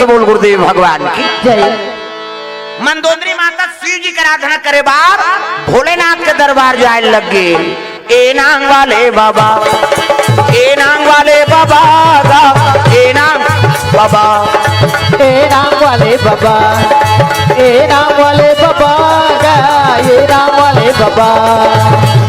से बोल गुरुदेव भगवान की जय। मंदोदरी माता शिव जी की आराधना करे बाप भोलेनाथ के दरबार जाए लगे। ए नांग वाले बाबा, ए नांग वाले बाबा गा, ए नांग बाबा, ए नाम वाले बाबा, ए नाम वाले बाबा गा, ए नाम वाले बाबा।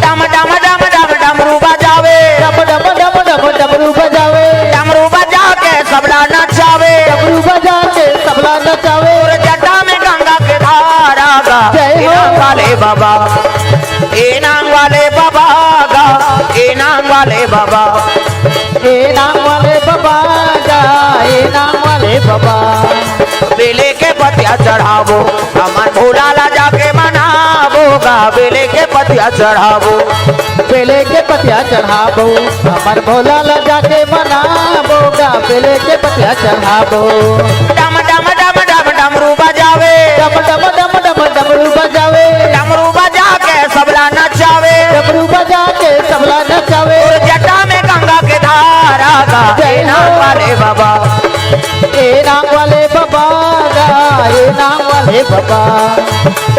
डम डम डम डम डमरू बजावे, डम डम डम डम डमरू बजावे, डमरू बजा के सबला नचावे, डमरू बजा के सबला नचावे। और जटा में गंगा के धारा गा। जय हो। ए नांग वाले बाबा, ए नांग वाले बाबा गा, ए नांग वाले बाबा, ए नाम वाले बाबा गा, ए नाम वाले बाबा। बेले के पतिया चढ़ावो हमार भोला ला जाके मनावोगा। बेले के पतिया चढ़ावो, बेले के पतिया चढ़ाबो हमर भोला ला जाके मनाबोगा। बेले के पतिया चढ़ाबो, डम डम डम डम डमरू बजावे, डम डम डम डम डमरू बजावे, डमरू बजा के सबला नचावे, डमरू बजा के सबला नचावे। और जटा में गंगा के धारा गा। जय ए नांग हो। वाले बाबा, ए नाम वाले बाबा गा, ए नाम वाले बाबा,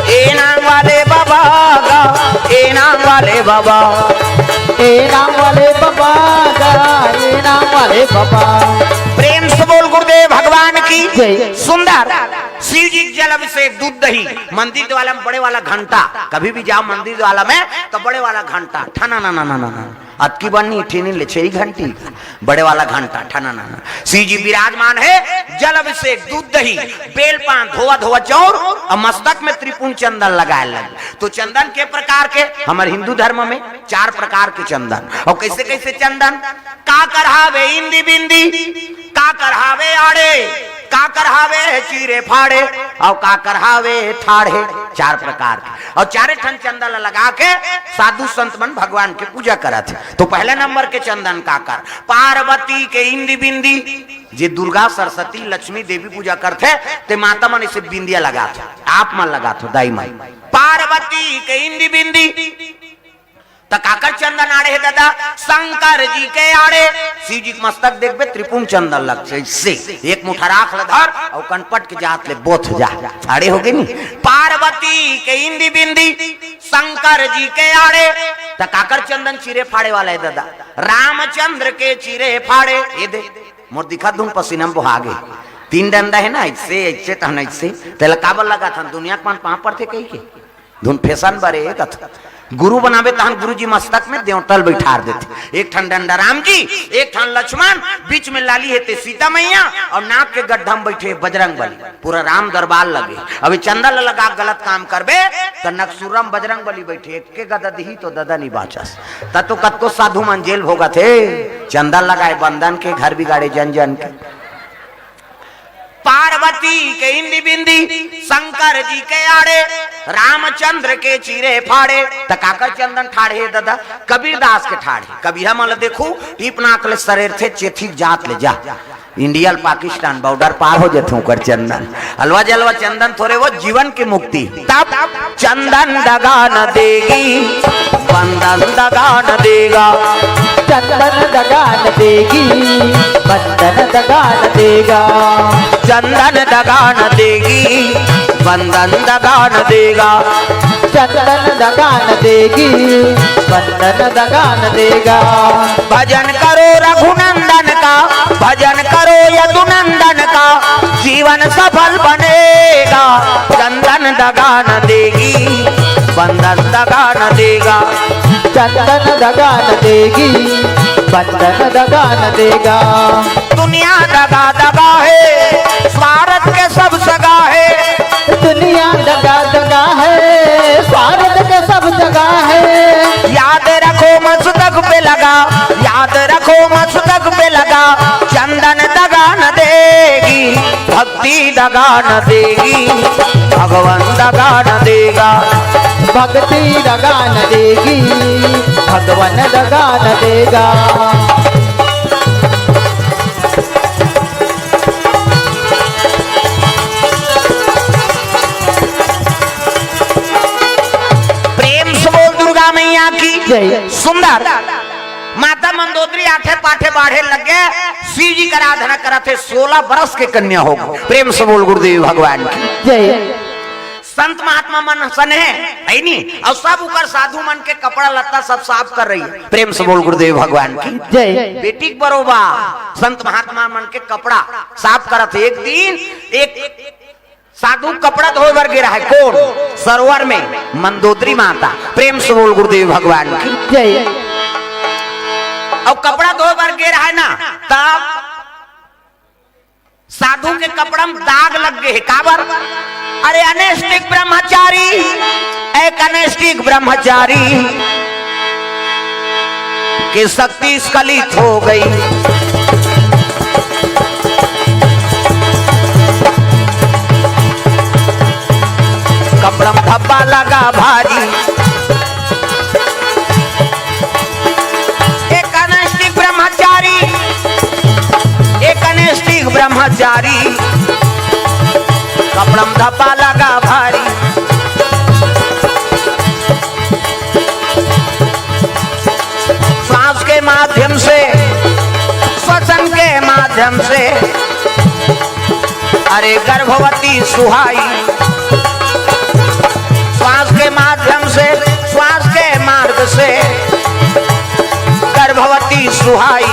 ए नांग वाले बाबा गा, ए नांग वाले बाबा। ए नाम वाले बाबा गा, ए नाम वाले बाबा। प्रेम से बोल गुरुदेव भगवान की जय। सुंदर शिव जी जल अभिषेक दूध दही मंदिर वाला में बड़े वाला घंटा। कभी भी जाओ मंदिर वाला में तो बड़े वाला घंटा ठना ना ना ना ना अतकी बनी ठीनी ले 6 घंटी बड़े वाला घंटा ठना ना ना। शिव जी विराजमान है। जल अभिषेक दूध दही बेल पान धोवा धोवा चौर और मस्तक में त्रिपुण चंदन लगाए लगे। तो चंदन के प्रकार के हमारे हिंदू धर्म में 4 प्रकार के चंदन। और कैसे कैसे चंदन का करहावे इंदी बिंदी, का करहावे आड़े, का करहावे चीरे फाड़े और का करहावे ठाड़े। 4 प्रकार के और 4 ठन चंदन लगा के साधु संत मन भगवान के पूजा करत है। तो पहले नंबर के चंदन का कर पार्वती के इंदी बिंदी। जे दुर्गा सरस्वती लक्ष्मी देवी पूजा करते ते माता मन इसे बिंदिया लगाते, आप मन लगाते दाई माई। पार्वती के इंदी बिंदी तो काकर चंदन आड़े है दादा शंकर जी के आड़े। शिव जी मस्तक देखबे त्रिपुण चंदन लग से एक मुठा राख ले धर और कनपट के जात ले बोथ जा आड़े हो गई नी। पार्वती के इंदी बिंदी शंकर जी के आड़े तो काकर चंदन चीरे फाड़े वाला है दादा रामचंद्र के चीरे फाड़े। ये दे मोर दिखा दूं पसीना बहागे 3 डंडा है ना ऐसे ऐसे तहन ऐसे तेल काबल लगा था दुनिया के पाँव पर थे कही के धुन फैशन बारे कथा गुरु बनावे तहन गुरु जी मस्तक में देवतल बैठार देते। एक ठन डंडा राम जी, एक ठन लक्ष्मण, बीच में लाली है सीता मैया और नाक के गड्ढा में बैठे बजरंग बली। पूरा राम दरबार लगे। अभी चंदा लगा गलत काम करबे तो नक्सुरम बजरंग बली बैठे एक के गदा दी तो ददा नहीं बाचस तो कतको साधु मन जेल भोगत है। चंदा लगाए बंधन के घर बिगाड़े जन जन के। पार्वती के इंदी बिंदी शंकर जी के आड़े रामचंद्र के चीरे फाड़े तो काकर चंदन ठाड़े दादा कबीरदास के ठाड़े। कबीरा मन देखू टीप नाक ले शरीर थे चेथी जात ले जा इंडिया पाकिस्तान बॉर्डर पार हो जाते कर चंदन अलवा जलवा चंदन थोड़े वो जीवन की मुक्ति। तब चंदन दगा न देगी बंधन दगा न देगा, चंदन दगा न देगी बंधन दगा न देगा, चंदन दगा न देगी बंधन दगा न देगा, चंदन दगा न देगी बंधन दगा न देगा। भजन करो रघुनंदन का, भजन करो यदुनंदन का, जीवन सफल बनेगा। चंदन दगा न देगी बंधन दगा न देगा, चंदन दगा न देगी बंधन दगा न देगा। दुनिया दगा दगा है स्वार्थ के सब सगा है, दुनिया दगा दगा है स्वार्थ के सब जगह है। याद रखो मस्तक पे लगा, याद रखो मस्तक पे लगा। चंदन दगा न देगी भक्ति दगा न देगी, भगवान दगा न देगा, भक्ति दगा न देगी भगवान दगा न देगा। प्रेम से बोल दुर्गा मैया की जय। सुंदर माता मंदोदरी आठे पाठे बाढ़े लगे शिव जी का आराधना करा थे 16 बरस के कन्या हो। प्रेम से बोल गुरुदेव भगवान की जय। संत महात्मा मन सन है नहीं, और सब ऊपर साधु मन के कपड़ा लत्ता सब साफ कर रही है। प्रेम से बोल गुरुदेव भगवान की जय। बेटी बरोबर संत महात्मा मन के कपड़ा साफ करा थे। एक दिन एक साधु कपड़ा धोए बर गिरा है, कौन? सरोवर में मंदोदरी माता। प्रेम से बोल गुरुदेव भगवान की जय। और कपड़ा धोए बर गिरा है ना, तब साधु के कपड़ा में दाग लग गए। काबर? अरे अनैष्टिक ब्रह्मचारी, एक अनैष्टिक ब्रह्मचारी की शक्ति स्खलित हो गई। कपड़ा में धब्बा लगा भारी। एक अनैष्टिक ब्रह्मचारी, एक अनैष्टिक ब्रह्मचारी, कपड़ा में धब्बा लगा भारी। सांस के माध्यम से, श्वसन के माध्यम से, अरे गर्भवती सुहाई। श्वास के माध्यम से, श्वास के मार्ग से गर्भवती सुहाई।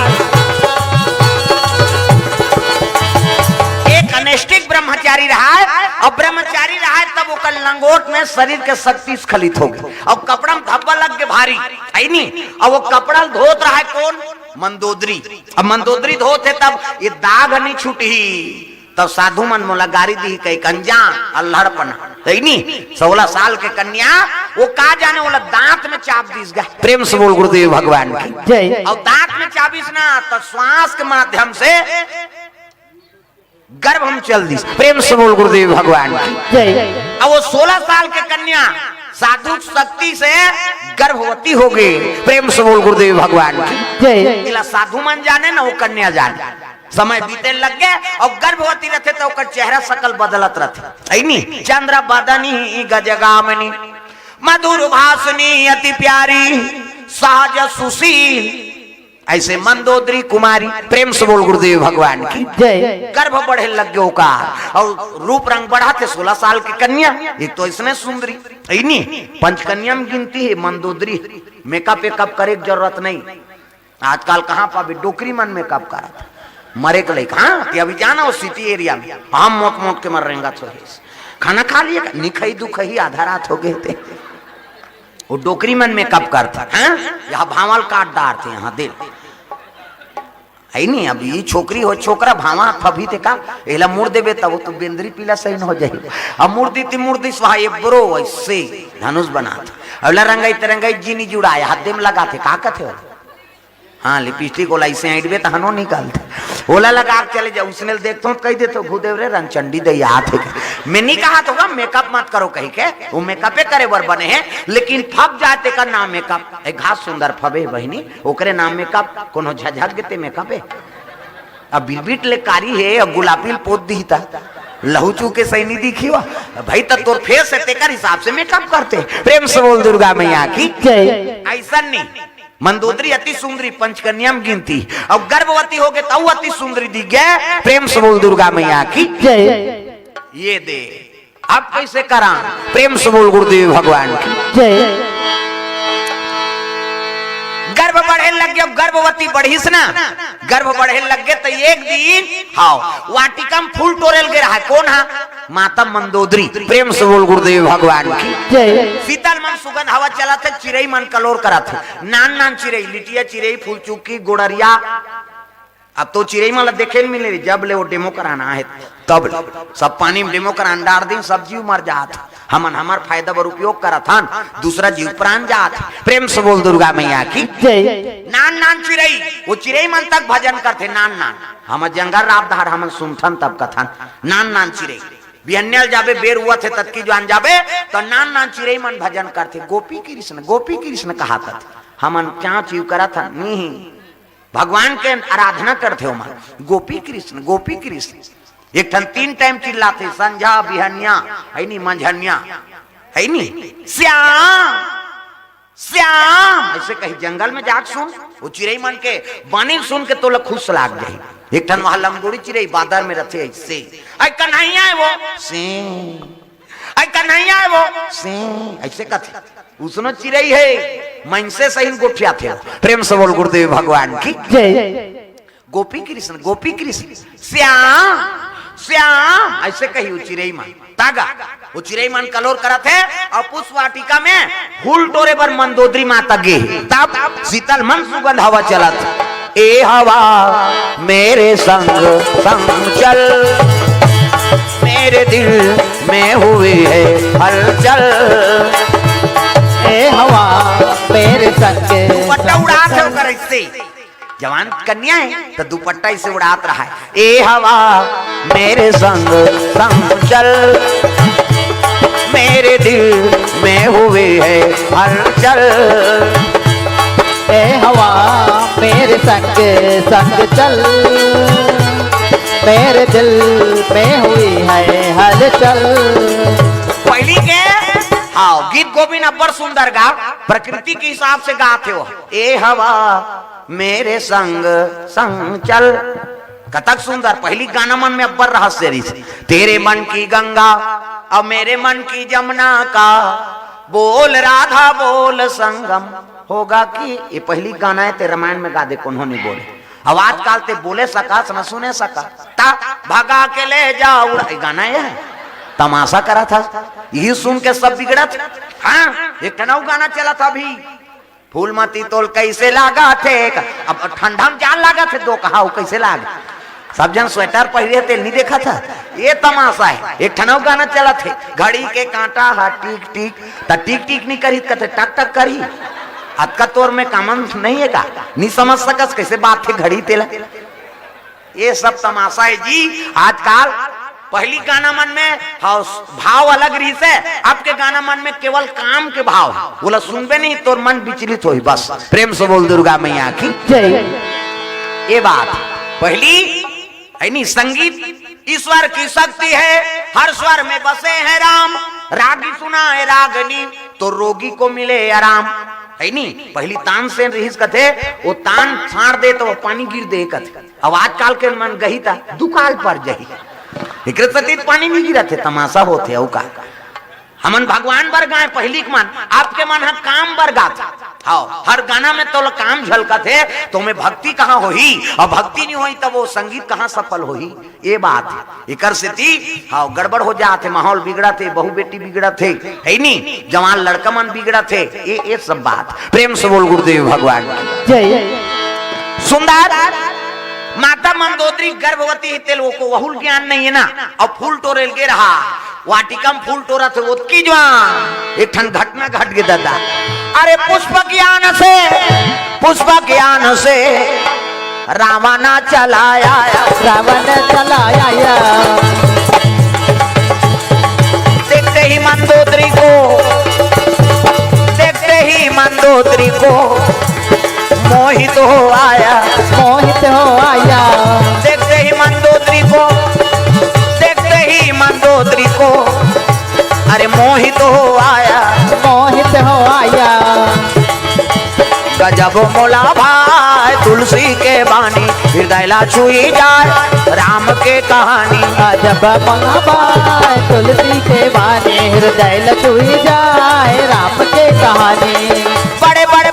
एक अनैष्टिक ब्रह्मचारी रहा है, और ब्रह्मचारी रहा है तब वो कल लंगोट में शरीर के शक्ति स्खलित हो गई, और कपड़ा में धब्बा लग के भारी है नहीं। और वो कपड़ा धोत रहा है कौन? मंदोदरी। अब मंदोदरी धोते तब ये दाग नहीं छूटी। तब साधु मन मोला गारी दी कई कंजा अल्हड़पना है नहीं। 16 साल के कन्या वो का जाने वाला दांत में चाप दीस गया। प्रेम से बोल गुरुदेव भगवान की जय। और दांत में चाबिस ना, तो श्वास के माध्यम से गर्भ हम चल दी। प्रेम से बोल गुरुदेव भगवान की जय। अब वो 16 साल के कन्या साधु शक्ति से गर्भवती हो गई। प्रेम से बोल गुरुदेव भगवान की जय। साधु मन जाने ना, वो कन्या जाने। समय बीते लग गए और गर्भवती रहते तो ओकर चेहरा सकल बदलत रहते। नहीं, चंद्र बदनी गजगामिनी, मधुर भाषणी अति प्यारी, सहज सुशील, ऐसे मंदोदरी कुमारी। प्रेम से बोल गुरुदेव भगवान की जय। गर्भ बढ़े लग गए का, और रूप रंग बढ़ा थे। 16 साल की कन्या, एक तो इसने सुंदरी नहीं। पंचकन्या में गिनती है मंदोदरी। मेकअप वेकअप करे की जरूरत नहीं। आजकल कहाँ पाबी डोकरी मन मेकअप करा था मरे के लिए। हाँ अभी जाना वो सिटी एरिया में, हम मोट मोट के मर रहेगा। तो खाना खा लिए निखई दुखई आधा रात हो गए थे। वो डोकरी मन मेकअप करता है, यहाँ भावल काट डालते यहाँ दिल है नहीं। अब ये छोकरी हो छोकरा भावा फभी थे का एला मुड़ देबे तब तो बेंदरी पीला सही न हो जाए। अब मुर्दी ती मुर्दी स्वाहा ये ब्रो ऐसे धनुष बना था। अगला रंगाई तिरंगाई जीनी जुड़ाया हाथ में लगा थे का कथे हो। हाँ लिपस्टिक ओला ऐसे आइडबे तो हनो निकालते ओला लगा के चले जाओ। उसने देखता हूँ कही देते भूदेव रे रंगचंडी दे हाथ है। मैं नहीं कहा तो मेकअप मत करो कही के, वो मेकअप करे बर बने हैं, लेकिन फब जाते का नाम मेकअप। एक घास सुंदर फबे बहनी ओकरे नाम मेकअप कोनो झझक गेते मेकअप है। अब बिलबिट ले कारी है और गुलाबी पोत दी था लहू चू के सही नहीं दिखी हुआ भाई तो तोर फेस है तेकर हिसाब से मेकअप करते। प्रेम से बोल दुर्गा मैया की ऐसा नहीं। मंदोदरी अति सुंदरी पंचकन्या में गिनती और गर्भवती हो गए तो अति सुंदरी दी गए। प्रेम से बोल दुर्गा मैया की ये दे। अब कैसे करा? प्रेम से बोल गुरुदेव भगवान की गर्भ बढ़े लग गया। गर्भवती बढ़ीस ना, गर्भ बढ़े लग गए तो एक दिन हाँ वाटिका में फूल टोरेल गए रहा। कौन है? माता मंदोदरी। प्रेम से बोल गुरुदेव भगवान की शीतल मन सुगंध हवा चला थे। चिड़ई मन कलोर करा थे। नान नान चिड़ई लिटिया चिड़ई फूल चुकी गोड़रिया। अब तो चिड़ई माला देखे मिले जब ले वो डेमो कराना है तब सब पानी में डेमो कराना डाल दी सब जीव मर जात। हमन हमार फायदा बर उपयोग करा था दूसरा जीव प्राण जात। प्रेम से बोल दुर्गा मैया की नान नान चिड़ई वो चिड़ई मन तक भजन करते। नान नान हम जंगल रात धार हम सुनथन तब कथन नान नान चिड़ई बिहन्यल जाबे बेर हुआ थे तत्की जान जाबे तो नान नान चिड़ई मन भजन करते। गोपी कृष्ण कहा था हमन क्या चीव करा था नहीं भगवान के आराधना करते हो मान गोपी कृष्ण एक ठन 3 टाइम चिल्लाते संझा बिहनिया है नी मंझनिया है नी श्याम श्याम ऐसे कहीं जंगल में जाके सुन वो चिड़ई मन के बानी सुन के तो खुश लाग गई एक ठन वहां लंगोड़ी चिड़ई बादर में रथे ऐसे, आई कन्हैया है वो से, आई कन्हैया है वो से, ऐसे कथे। उसनो चिड़ई है मन से सही गोठिया थे। प्रेम से बोल गुरुदेव भगवान की जय। गोपी कृष्ण श्याम श्याम ऐसे कही वो चिड़ई मन तागा। वो चिड़ई मन कलोर करत है और पुष्प वाटिका में फूल टोरे पर मंदोदरी माता गे तब शीतल मन सुगंध हवा चलत। ए हवा मेरे संग संग चल, मेरे दिल में हुई है हलचल। ए हवा मेरे संग दुपट्टा उड़ात है उकर ऐसे, जवान कन्या है तो दुपट्टा इसे उड़ात रहा है। ए हवा मेरे संग संग चल, मेरे दिल में हुई है हलचल। ए हवा मेरे संग संग चल, मेरे दिल में हुई है हलचल। पहली के आओ गीत गोविंद अब्बर सुंदर गा, प्रकृति के हिसाब से गाते हो। ए हवा मेरे संग संग चल, कतक सुंदर। पहली गाना मन में अब्बर रहस्य रही, तेरे मन की गंगा और मेरे मन की जमुना का बोल राधा बोल संगम होगा कि। ये पहली गाना है ते रामायण में गा दे कौन नहीं बोले। अब आजकल ते बोले सका न सुने सका ता भगा के ले जाओ गाना है तमाशा करा था, यही सुन के सब बिगड़ा था। हाँ एक टनाऊ गाना चला था अभी, फूलमती तोल कैसे लागा थे, अब ठंडा में जान लागा थे दो कहा कैसे लागा, सब जन स्वेटर पहने थे नहीं देखा था। ये तमाशा है। एक ठनाऊ गाना चला थे, घड़ी के कांटा हा टिक टिक ता टिक टिक नहीं करी कहते टक टक करी। अतका तोर में कामन नहीं है का, नहीं समझ सकस कैसे बात थे घड़ी तेला। ये सब तमाशा है जी आजकल। पहली गाना मन में भाव अलग रही से, आपके गाना मन में केवल काम के भाव बोला सुनबे नहीं तो मन विचलित हो बस। प्रेम से बोल दुर्गा मैया की जय। ये बात पहली है नहीं। संगीत ईश्वर की शक्ति है, हर स्वर में बसे हैं राम, रागी सुनाए रागनी तो रोगी को मिले आराम है नहीं। पहली तान से रहीस कथे, वो तान छाड़ दे तो वो पानी गिर दे कथे। अब आजकल के मन गही था दुकाल पर जही पानी नहीं गिरा थे, तमाशा होते का। हमन भगवान बर गाए पहली मन, आपके मन है काम बर गा था। हाँ हर गाना में तो काम झलका थे, तो मैं भक्ति कहाँ होही और भक्ति नहीं होई तब वो संगीत कहाँ सफल होही। ये बात एक स्थिति हाँ गड़बड़ हो जाते, माहौल बिगड़ा थे, बहु बेटी बिगड़ा थे है नहीं, जवान लड़का मन बिगड़ा थे। ये सब बात। प्रेम से बोल गुरुदेव भगवान जय। सुंदर माता मंदोदरी गर्भवती है, तेल को वहुल ज्ञान नहीं है ना, और फूल टोरेल के रहा वाटिकम फूल टोरा थे वो की जवान। एक ठन घटना घट गया दादा, अरे पुष्प ज्ञान से रावण चलाया, रावण चलाया। देखते ही मंदोदरी को मोहित हो आया, मोहित हो आया। देखते ही मंदोदरी को अरे मोहित हो आया, मोहित हो आया। गजब मोला भाई तुलसी के बानी, हृदय ला छुई जाए राम के कहानी। गजब मोला भाई तुलसी के बानी, हृदय ला छुई जाए राम के कहानी। बड़े बड़े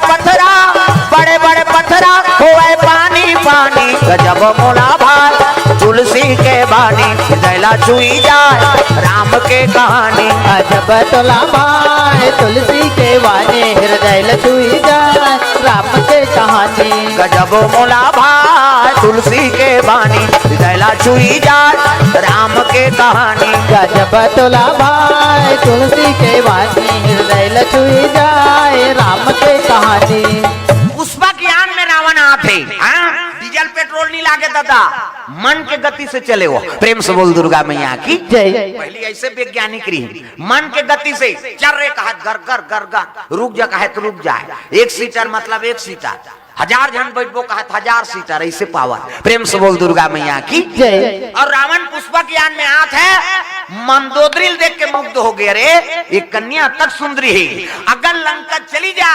पत्थरा होए पानी पानी, गजब मोला भाई तुलसी के बानी, हृदय ला छुई जाए राम के कहानी। गजब तोला भाई तुलसी के बानी, हृदय ला छुई जाए राम के कहानी। गजब मोला भाई तुलसी के बानी, हृदय ला छुई जाए राम के कहानी। गजब तोला भाई तुलसी के बानी, हृदय ला छुई जाए राम के कहानी। पुष्पा ज्ञान में रावण आते, डीजल पेट्रोल नहीं लागे दादा, मन के गति से चले वो। प्रेम से बोल दुर्गा मैया की जय। पहली ऐसे वैज्ञानिक रही, मन के गति से चल रहे कहा गर गर गर गर, रुक जा कहे तो रुक जाए। एक सीटर मतलब एक सीटर, 1000 जन बैठबो कहे 1000 सीटर, ऐसे पावर। प्रेम से बोल दुर्गा मैया की जय। और रावण पुष्पा ज्ञान में आत है, मंदोदरी देख के मुग्ध हो गए। रे एक कन्या तक सुंदरी है, अगर लंका चली जा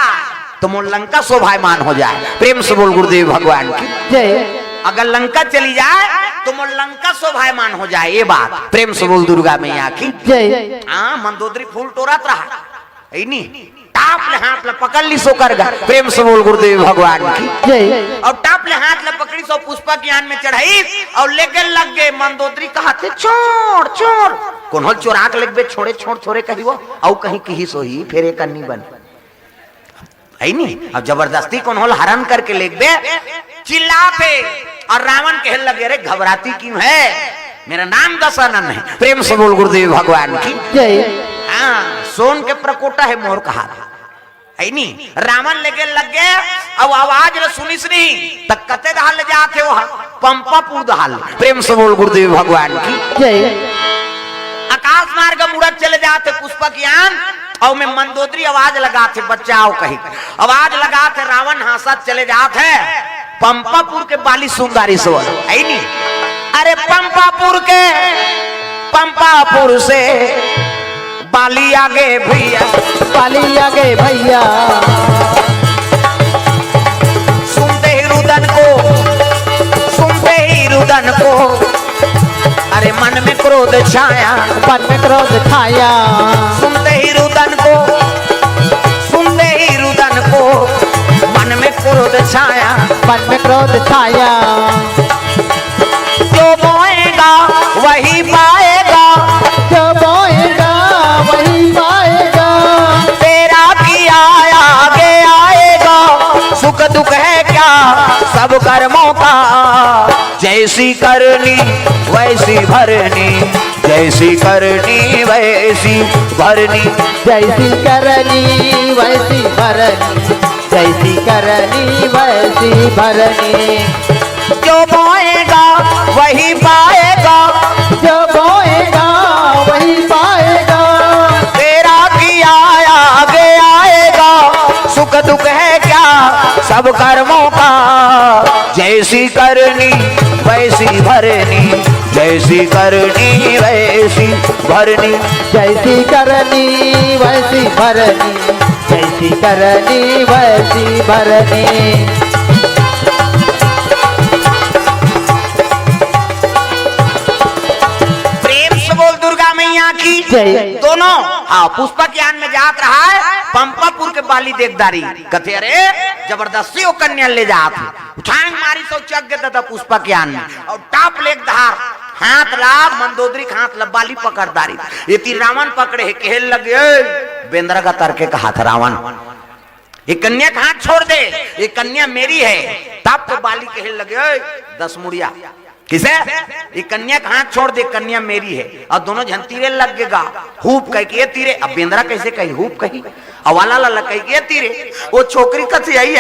तो मोर लंका शोभायमान हो जाए। प्रेम से बोल गुरुदेव भगवान की जय। अगर लंका चली जाए तो मोर लंका शोभायमान हो जाए। ये बात प्रेम से बोल दुर्गा मैया की जय। हाँ मंदोदरी फूल टोरत रहा नहीं टाप ले हाथ ले पकड़ ली सो कर गा। प्रेम से बोल गुरुदेव भगवान की जय। और टाप ले हाथ ले पकड़ी सो पुष्पा ज्ञान में चढ़ाई और लेके लग गए। मंदोदरी कहा थे छोड़ छोड़ कौन होल चोराक लग बे छोड़े छोड़ थोड़े कही वो औ कहीं कही सो ही फेरे करनी बन है नहीं। अब जबरदस्ती कौन होल हरण करके लेग बे चिल्लाते और रावण कहने लगे रे घबराती क्यों है मेरा नाम दशरथ है। प्रेम से बोल गुरुदेव भगवान की जय। हाँ सोन के प्रकोटा है मोर कहा है नहीं। रावण लेके लग गए अब आवाज न सुनिस नहीं तक कते दहाल जाते हो पंपापुर दहाल। प्रेम से बोल गुरुदेव भगवान की जय। आकाश मार्ग मुड़त चले जाते पुष्पक यान और में मंदोदरी आवाज लगाते बचाओ कहीं आवाज लगाते रावण हासत चले जाते पंपापुर के बाली सुंगारी सो है नहीं। अरे पंपापुर से बाली आगे भैया बाली आगे भैया सुनते ही रुदन को अरे मन में क्रोध छाया मन में क्रोध छाया। सुनते ही रुदन को मन में क्रोध छाया मन में क्रोध छाया। जो बोएगा वही पाएगा जो बोएगा वही पाएगा। तेरा किया आगे आएगा सुख दुख है क्या सब कर्मों का जैसी करनी वैसी भरनी जैसी करनी वैसी भरनी जैसी करनी वैसी भरनी जैसी करनी वैसी भरनी। जो बोएगा वही पाएगा जो बोएगा वही पाएगा। तेरा किया आगे आएगा सुख दुख है क्या सब कर्मों का जैसी करनी वैसी भरनी जैसी करनी वैसी भरनी जैसी करनी वैसी भरनी जैसी करनी वैसी भरनी। दोनों हाँ पुष्पक यान में जात रहा है पंपापुर के बाली देखदारी कथे अरे जबरदस्ती वो कन्या ले जात उठांग मारी सो चक गए था पुष्पक यान में और टाप लेक धार हाथ ला मंदोदरी हाथ ला बाली पकड़दारी ये तीर रावण पकड़े है कहल लगे बेंद्रा का तर्के का हाथ रावण ये कन्या का हाथ छोड़ दे ये कन्या मेरी है तब तो बाली कहल लगे 10 मुड़िया किसे ये कन्या का हाथ छोड़ दे कन्या मेरी है और दोनों जन तीरे लग गएगा हुप कह के तीरे। अब बेंद्रा कैसे कही हुप कही अवाला ला कह के तीरे वो छोकरी कसे आई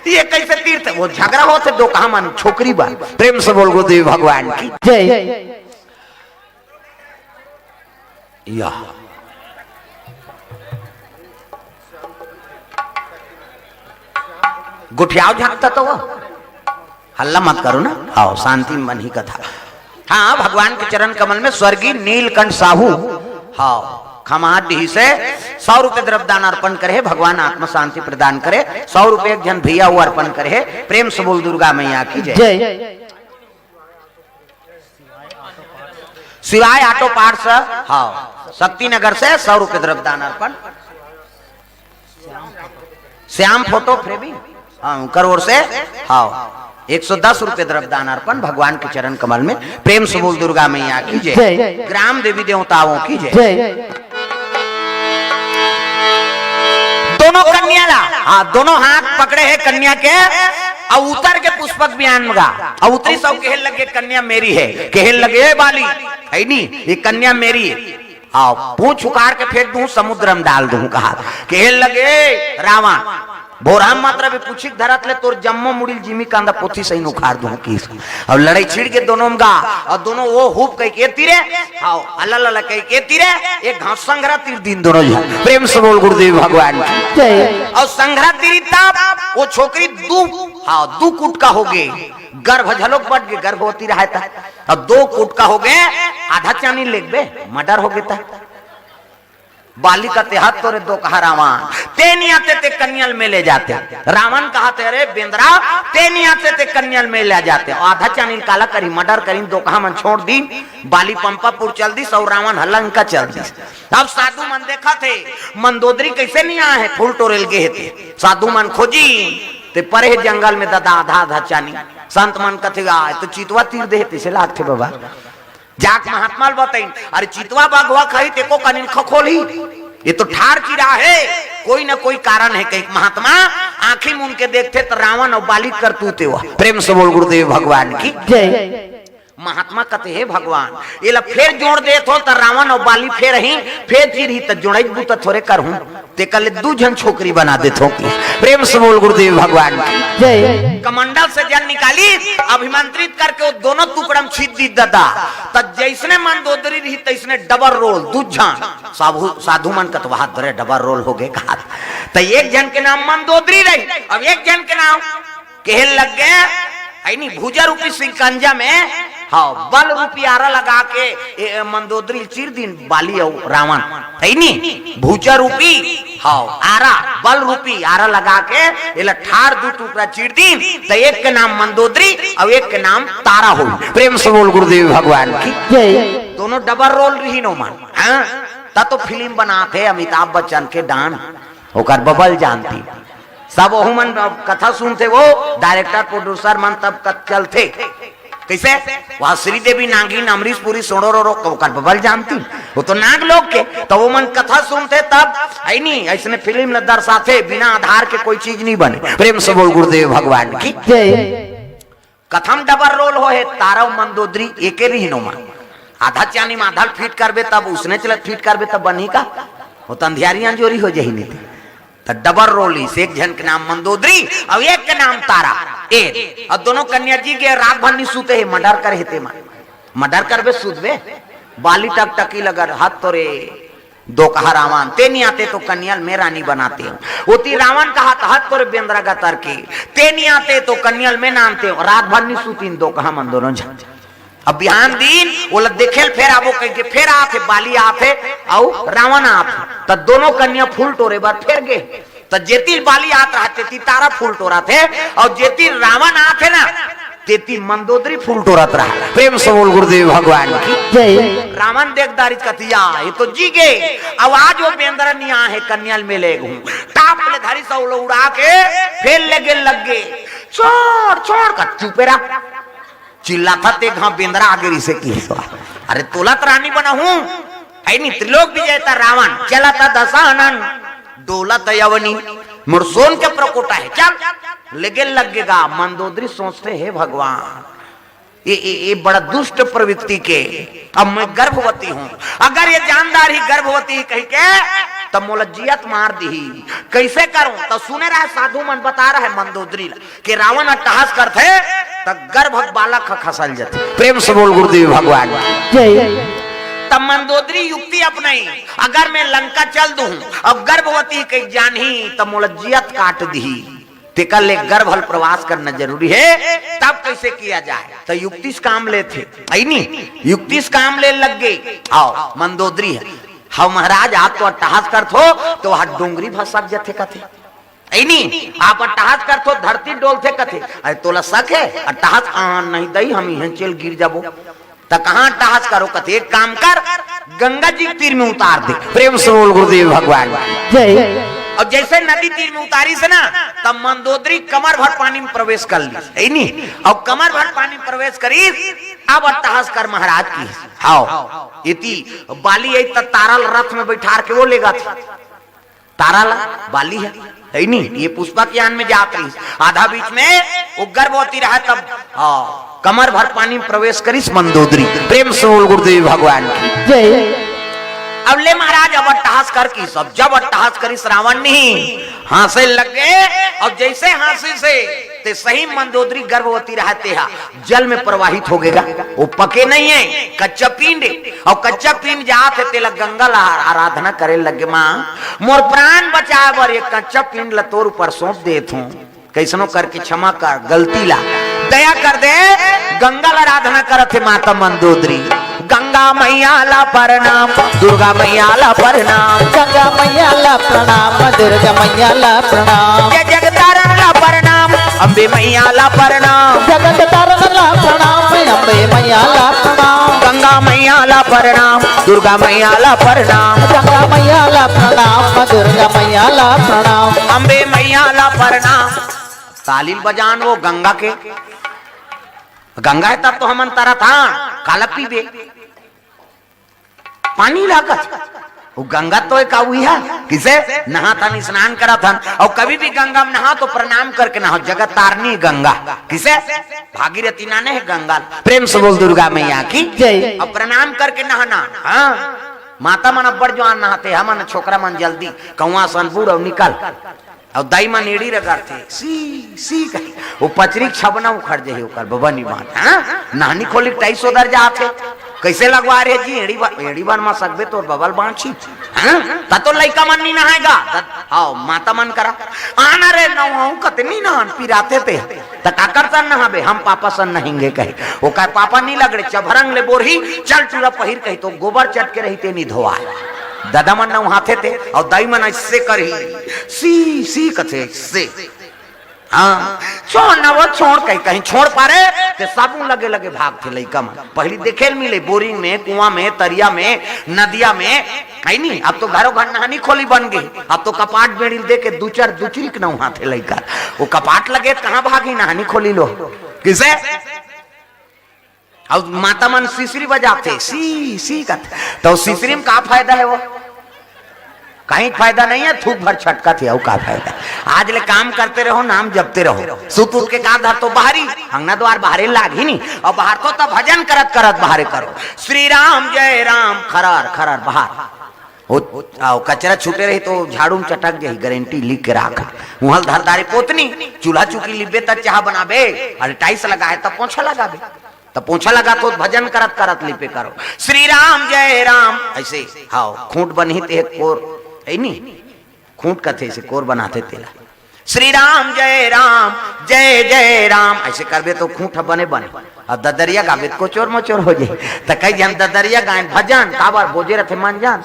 ये कैसे तीरते वो झगड़ा होते दो कहा मान छोकरी बात। प्रेम से बोल गुरुदेव भगवान की जय। या गुठियाव झांकता तो वो हल्ला मत करो ना आओ शांति मन ही कथा। हाँ भगवान के चरण कमल में स्वर्गीय नीलकंठ साहू हाँ खमाडी से 100 रुपए द्रव्यदान अर्पण करे भगवान आत्मा शांति प्रदान करे। 100 रुपए एक जन भैया वो अर्पण करे। प्रेम से बोल दुर्गा मैया की जय। सिवाय ऑटो पार्ट्स हाँ शक्ति नगर से 100 रुपए द्रव्यदान अर्पण। श्याम फोटो फ्रेमिंग हाँ करोड़ से हाँ 110 रुपए द्रव्यदान अर्पण भगवान के चरण कमल में। प्रेम से बोल दुर्गा मैया की जय। ग्राम देवी देवताओं की जय। दोनों कन्या ला हाँ दोनों हाथ पकड़े हैं कन्या के और उतर के पुष्पक बयान मगा और उतरी सब कहल लगे कन्या मेरी है कहल लगे बाली है नी ये कन्या मेरी है आओ पूछ उखाड़ के फेंक दूं समुद्र में डाल दूं कहा कहल लगे रावण भोराम मात्रा भी पूछी धरत ले तोर जम्मो मुड़िल जिमी कांदा पोथी सही उखाड़ दूं किस। अब लड़ाई छिड़ के दोनों में गा और दोनों वो हुप कह के तीरे आओ अल्लाह अल्लाह कह के तीरे एक घास संग्रह तीर दिन दोनों जन। प्रेम से बोल गुरुदेव भगवान की जय। और संग्रह तीरी तब वो छोकरी दू कुट का हो गए गर्भ झलोक बढ़ गए गर्भवती रहा था अब 2 कुट का हो गए आधा चानी लेग बे मर्डर हो गया था बाली का हाथ तोरे दो कहा रावण ते नहीं आते ते कन्याल में ले जाते। रावण कहा तेरे बेंद्रा ते नहीं आते ते कन्याल में ले जाते। आधा चानी काला करी मर्डर करी दो कहा मन छोड़ दी बाली पंपापुर चल दी और रावण हलंका चल दी। अब साधु मन देखा थे मंदोदरी कैसे नहीं आए फूल टोरेल गए थे। साधु मन खोजी ते परे जंगल में दादा आधा आधा चानी संत मन कथे आए तो चितवा तीर दे से लाग थे बाबा जाक महात्मा बताई अरे चितवा बागवा खाई तेको कनिन खखोली ये तो ठार चिरा है कोई ना कोई कारण है। कहीं महात्मा आंखें मूंद के देखते तो रावण और बाली करतूते हुआ। प्रेम से बोल गुरुदेव भगवान की जय। महात्मा कहते हैं भगवान ये ला फिर जोड़ दे तो रावण और बाली फिर ही फिर चिर ही तो जोड़े बूता थोड़े कर हूं ते कल दू जन छोकरी बना दे थो। प्रेम से बोल गुरुदेव भगवान की जय। कमंडल से जल निकाली अभिमंत्रित करके वो दोनों टुकड़म छीट दी दादा तब जैसने मंदोदरी रही तैसने डबल रोल दूजान साधु मन का तो हाथ धरे डबल रोल हो गए कहा तो एक जन के नाम मंदोदरी रही अब एक जन के नाम कहल लग गए नहीं भूजा रूपी सिंकंजा में हाँ बल रूपी आरा लगा के मंदोदरी चिर दिन बाली और रावण है नहीं भूजा रूपी हाँ आरा बल रूपी आरा लगा के ये ठार दू टुकड़ा चिर दिन तो एक के नाम मंदोदरी और एक के नाम तारा हो। प्रेम से बोल गुरुदेव भगवान की दोनों डबल रोल रही नो मन हाँ तब तो फिल्म बनाते अमिताभ बच्चन के डान होकर बबल जानती सब मन कथा सुनते वो डायरेक्टर प्रोड्यूसर मन तब चलते कैसे वहां श्रीदेवी नागिन अमरीशपुरी सोड़ो रो बबल जानती वो तो नाग लोग के तो वो मन कथा सुनते तब है नहीं ऐसे फिल्म न दर्शाते बिना आधार के कोई चीज नहीं बने। प्रेम से बोल गुरुदेव भगवान की कथम डबल रोल हो है तारा मंदोदरी एक ही नो मन आधा चानी में आधा फिट करबे तब उसने चला फिट करबे तब बनी का वो तंधियारियां जोरी हो जाही नहीं तो डबल रोल एक जन के नाम मंदोदरी और एक के नाम तारा एक और दोनों कन्या जी के रात भर नहीं सूते है मर्डर करे थे मर्डर करबे सूतबे बाली टक टकी लगा हाथ तोरे दो कहा रावण ते नहीं आते तो कन्याल में रानी बनाते हो होती रावण का हाथ तोरे बेंद्रा का तरके ते नहीं आते तो कन्याल में नानते हो रात भर नहीं सूती दो कहा मन दोनों झ अब बिहान दिन वो देखे फिर आबो कह के फिर आते बाली आते और रावण आते तो दोनों कन्या फूल टोरे बार फिर गए तो जेती बाली आत रहते ती तारा फूल टोरा थे और जेती रावण आते ना तेती मंदोदरी फूल टोरत रहा। प्रेम से बोल गुरुदेव भगवान की जय। रावण देख दारित कथिया ये तो जी गए अब आज वो बेंद्रा नहीं आ है कन्याल में ले गूं टाप ले धारी से उड़ा के फिर लग गए छोड़ छोड़ कर चुपे रहा चिल्ला था ते घा बेंद्रा आगे से की अरे तोला तो रानी बना हूं नहीं त्रिलोक विजय था रावण चला था दशानन डोला तयवनी मुरसोन के प्रकोटा है चल लेगे लगेगा। मंदोदरी सोचते हैं भगवान ये बड़ा दुष्ट प्रवृत्ति के अब मैं गर्भवती हूँ अगर ये जानदार ही गर्भवती कह के तब मोलजियत मार दी कैसे करूं तो सुने रहा साधु मन बता रहा है मंदोदरी के रावण अट्टहास करते तब गर्भ बालक का खसल जाते। प्रेम से बोल गुरुदेव भगवान तब मंदोदरी युक्ति अपनाई अगर मैं लंका चल दूं अब गर्भवती कहीं जान ही तब मोलजियत काट दी टिकल ले गर्भल प्रवास करना जरूरी है तब कैसे किया जाए तो युक्ति काम लेते नहीं युक्ति काम ले लग गई आओ मंदोदरी है हाँ महाराज आप तो अट्टहास करते हो तो वहां डोंगरी भसक जाते कथे नहीं आप अट्टहास करते हो धरती डोलते कथे अरे तोला शक है अट्टहास नहीं दई हम यहाँ चल गिर जाबो तो कहाँ अट्टहास करो कथे एक काम कर गंगा जी तीर में उतार दे। प्रेम से बोल गुरुदेव भगवान जय। और जैसे नदी तीर में उतारी से ना तब मंदोदरी कमर भर पानी में प्रवेश कर ली नहीं और कमर भर पानी में प्रवेश करी अब अट्टहास कर महाराज की हाँ इति बाली आई तब तारल रथ में बैठार के वो लेगा ताराला बाली है नहीं ये पुष्पा के यान में जात रही आधा बीच में वो गर्भवती रहा तब कमर भर पानी में प्रवेश करी मंदोदरी। प्रेम से बोल गुरुदेव भगवान की जय। अब ले महाराज अब अट्टहास कर की सब जब अट्टहास करी रावण नहीं हासे लग गए और जैसे हासे से ते सही मंदोदरी गर्भवती रहते हैं जल में प्रवाहित हो गएगा वो पके नहीं है कच्चा पिंड और कच्चा पिंड जात है तेला गंगा आराधना करे लगे माँ मोर प्राण बचाए बर ये कच्चा पिंड ला तोर ऊपर सौंप देत हूँ कैसनो करके क्षमा कर गलती ला दया कर दे गंगा आराधना करत है माता मंदोदरी गंगा गंगा मैया ला प्रणाम, दुर्गा मैया ला प्रणाम, गंगा मैया ला प्रणाम, दुर्गा मैया ला प्रणाम, जय जगतारण ला प्रणाम, अम्बे मैया ला प्रणाम, जगत तारण ला प्रणाम, अम्बे मैया ला प्रणाम, गंगा मैया ला प्रणाम, दुर्गा मैया ला प्रणाम, गंगा मैया ला प्रणाम, दुर्गा मैया ला प्रणाम, अम्बे मैया ला प्रणाम। तालील बजान वो गंगा के, गंगा है तब तो हमन तरह था काला पीबे पानी लागत। वो गंगा तो एक हुई है किसे नहा था स्नान करा था, और कभी भी गंगा में नहा तो प्रणाम करके नहा। जगत तारनी गंगा किसे भागीरथी नाने है गंगा। प्रेम से बोल दुर्गा मैया की जय। और प्रणाम करके नहाना। हाँ माता मन अब्बर जो नहाते हमन छोकरा मन जल्दी कौआ सनपुर और निकल और दाई मन एड़ी रगड़ते सी सी कही वो पचरी छबना उखड़ जाए ओकर बबनी बात। हां नानी खोली 250 उधर जाते कैसे लगवा रहे जी एड़ी बन मा सकबे तो बबल बांची। हां ता तो लइका मन नहीं नहाएगा हां माता मन करा आना रे नहाऊ कतनी नहान पिराते ते त का करता नहाबे हम पापा सन नहाएंगे कहे ओकर पापा नहीं लगड़े चभरंग ले बोरही चल चूड़ा पहिर कही तो गोबर चटके रहीते नहीं धोआ। दादा मन नहाते थे और दाई मन ऐसे करही सी सी कथे से। हाँ छोड़ ना वो छोड़ कहीं कहीं छोड़ पारे ते साबुन लगे लगे भाग थे लइका मन। पहली देखे मिले बोरिंग में कुआं में तरिया में नदिया में कहीं नहीं। अब तो घरों घर नहानी खोली बन गई। अब तो कपाट बेड़ी दे के दू चिरिक न वहां थे लइका वो कपाट लगे कहाँ भागी नहानी खोली लो किसे। और माता मन सीसरी बजाते सी सी का तो सीसरी में का फायदा है वो कहीं फायदा नहीं है थूक भर छटका थे का फायदा। आज ले काम करते रहो नाम जपते रहो सुत उठ के का धर तो बाहरी अंगना द्वार बाहरे लाग ही नहीं और बाहर तो तब भजन करत करत बाहरे करो श्री राम जय राम खरार खरार बाहर कचरा छूटे रही तो झाड़ू में चटक जाही गारंटी लिख के रखा वहां धरदारी पोतनी चूल्हा चुकी लिबे तक चाह बनाबे अरे टाइल्स लगा है तब पोछा लगाबे तब पोछा लगा तो भजन करत करत लिपे करो श्री राम जय राम ऐसे हाओ खूंट बनी थे कोर है नहीं खूंट कथे से कोर बनाते तेला श्री राम जय जय राम ऐसे करबे तो खूंट बने बने अब ददरिया गावे को चोर मोचोर हो जाए तो कई जन ददरिया गायन भजन काबर बोझे रथे मन जान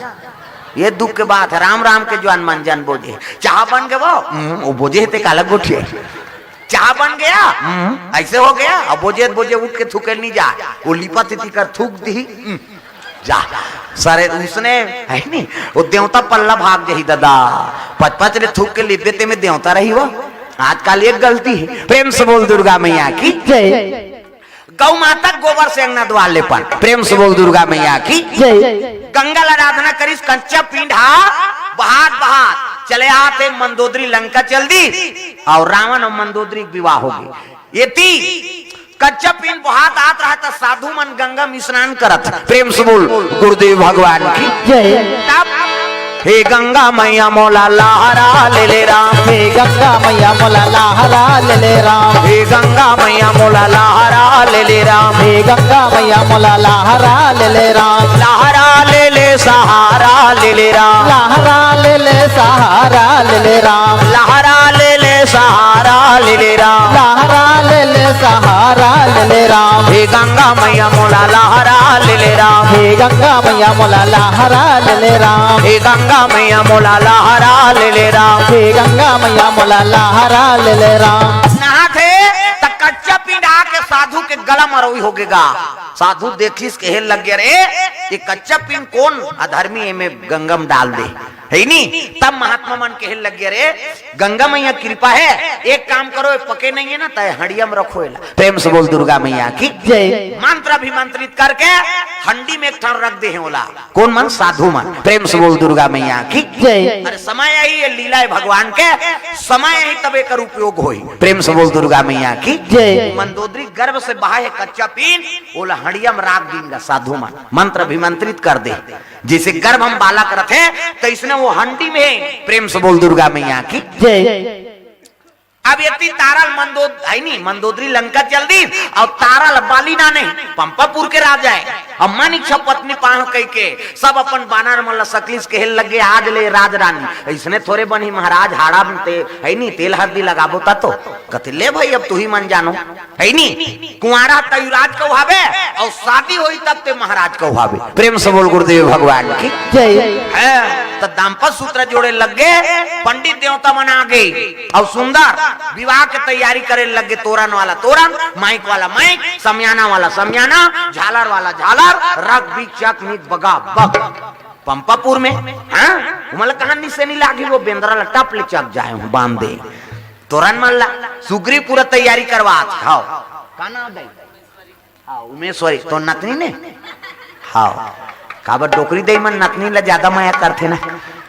ये दुख के बात है राम राम के जवान मन जान बोझे चाह बन गए वो बोझे थे काला गुठिए चाह बन गया ऐसे हो गया अब बोझे बोझे उठ के थूके नहीं जा वो लिपा तिथि कर थूक दी जा सारे उसने है नहीं वो देवता पल्ला भाग जाही दादा पच ने थूक के लिपे में देवता रही वो आजकल एक गलती है। प्रेम से बोल दुर्गा मैया की जय। गौ माता गोबर से अंगना द्वार ले पर प्रेम से बोल दुर्गा मैया की जय। गंगा आराधना करीस कंचा पिंडा बहात चले आते मंदोदरी लंका चल दी और रावण और मंदोदरी विवाह हो गई। ये थी कच्चा पिन बहात आत रहा था साधु मन गंगा में स्नान करत प्रेम से बोल गुरुदेव भगवान की जय। तब हे गंगा मैया मोला लहरा ले राम हे गंगा मैया मोला लहरा ले राम हे गंगा मैया मोला लहरा ले राम हे गंगा मैया मोला लहरा ले राम लहरा ले सहारा ले राम लहरा ले सहारा ले राम लहरा ले सहारा ले राम लहरा ले सहारा ले राम हे गंगा मैया मोला लहरा ले राम हे गंगा मैया मोला लहरा ले राम हे गंगा मैया मोला लहरा ले राम हे गंगा मैया मोला लहरा ले राम। नहा थे तो कच्चा पिंडा के साधु के गला मरोई हो गएगा। साधु देखिस के लग गया रे ये कच्चा पिन कौन अधर्मी में गंगा में डाल दे है नहीं। तब महात्मा मन के लग गया रे गंगा मैया कृपा है एक काम करो पके नहीं है ना तय हंडिया में रखो। प्रेम से बोल दुर्गा मैया की जय। मंत्र अभिमंत्रित करके हंडी में एक ठान रख दे होला कौन मन साधु मन। प्रेम से बोल दुर्गा मैया की जय। अरे समय यही है लीला है भगवान के समय ही तब एक उपयोग होई। प्रेम से बोल दुर्गा मैया की जय। मंदोदरी गर्भ से बाहे कच्चा पीन ओला हंडिया में राख देंगे साधु मन मंत्र अभिमंत्रित कर दे जैसे गर्भ हम बालक रथे तो इसने वो हंडी में प्रेम से बोल दुर्गा मैया की जय। अब ये तारल मंदोदरी लंका चल दी और तारल बालीना ने पंपापुर के राजा है और मन इच्छा पत्नी पाह कह के सब अपन बानर मन सकलिस के हेल लगे आज ले राज रानी इसने थोड़े बनी महाराज हाड़ा में है नी तेल हल्दी लगाबो ता तो कथे ले भाई अब तू ही मन जानो है नी कुंवारा तयुराज कहवावे और शादी हुई तब ते महाराज कहवावे। प्रेम से बोल गुरुदेव भगवान की जय। है तो दाम्पत्य सूत्र जोड़े लग गए पंडित देवता मना गई और सुंदर विवाह की तैयारी करे लगे। तोरण वाला तोरण, माइक वाला माइक, समियाना वाला समियाना, झालर वाला झालर, रग भी चक मिक बगा बग पंपापुर में। हाँ मतलब कहानी से नहीं लागी वो बेंद्रा लटप ले चक जाए हूँ बांध दे तोरण मल्ला सुग्री पूरा तैयारी करवा हाओ काना दई हाओ उमेश्वरी तो नतनी ने हाओ काबर टोकरी दई मन नतनी ला ज्यादा माया करते ना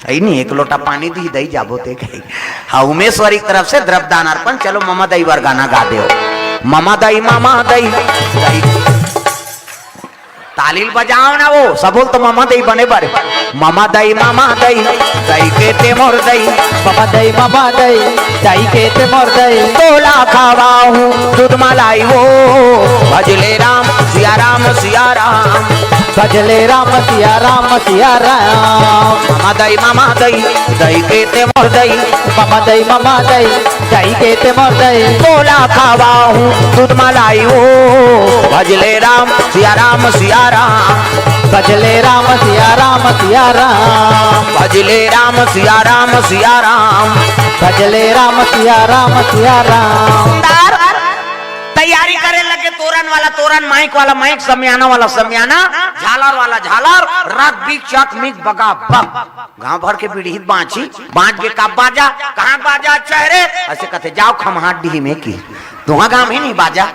है नहीं एक लोटा पानी दी दई जाबो ते कही। हाँ उमेश्वरी की तरफ से द्रव्यदान अर्पण। चलो मामा दई वर गाना गा दे मामा दई दई तालील बजाओ ना वो सब बोल तो मामा दई बने बारे मामा दई दई के ते मोर दई मामा दई दई के ते मोर दई तोला खावा हूँ दूध मलाई वो भजले राम सिया राम सिया राम भजले राम सिया राम सिया राम। मामा दई दई के ते मोर दई मामा दई दई के ते मोर दई तोला खावा हूँ दूध मलाई वो भजले राम सिया राम सिया राम भजले राम सिया राम सिया राम भजले राम सिया राम सिया राम भजले राम सिया राम सिया राम। तैयारी करे लगे तोरण वाला तोरण, माइक वाला माइक, समियाना वाला समियाना, झालर वाला झालर, रग बिक चक मिक बगा बग। गांव भर के पीढ़ी बांची बांच के का बाजा कहाँ बाजा चेहरे ऐसे कहते जाओ खमहाट डी में की तुहा गांव ही नहीं बाजा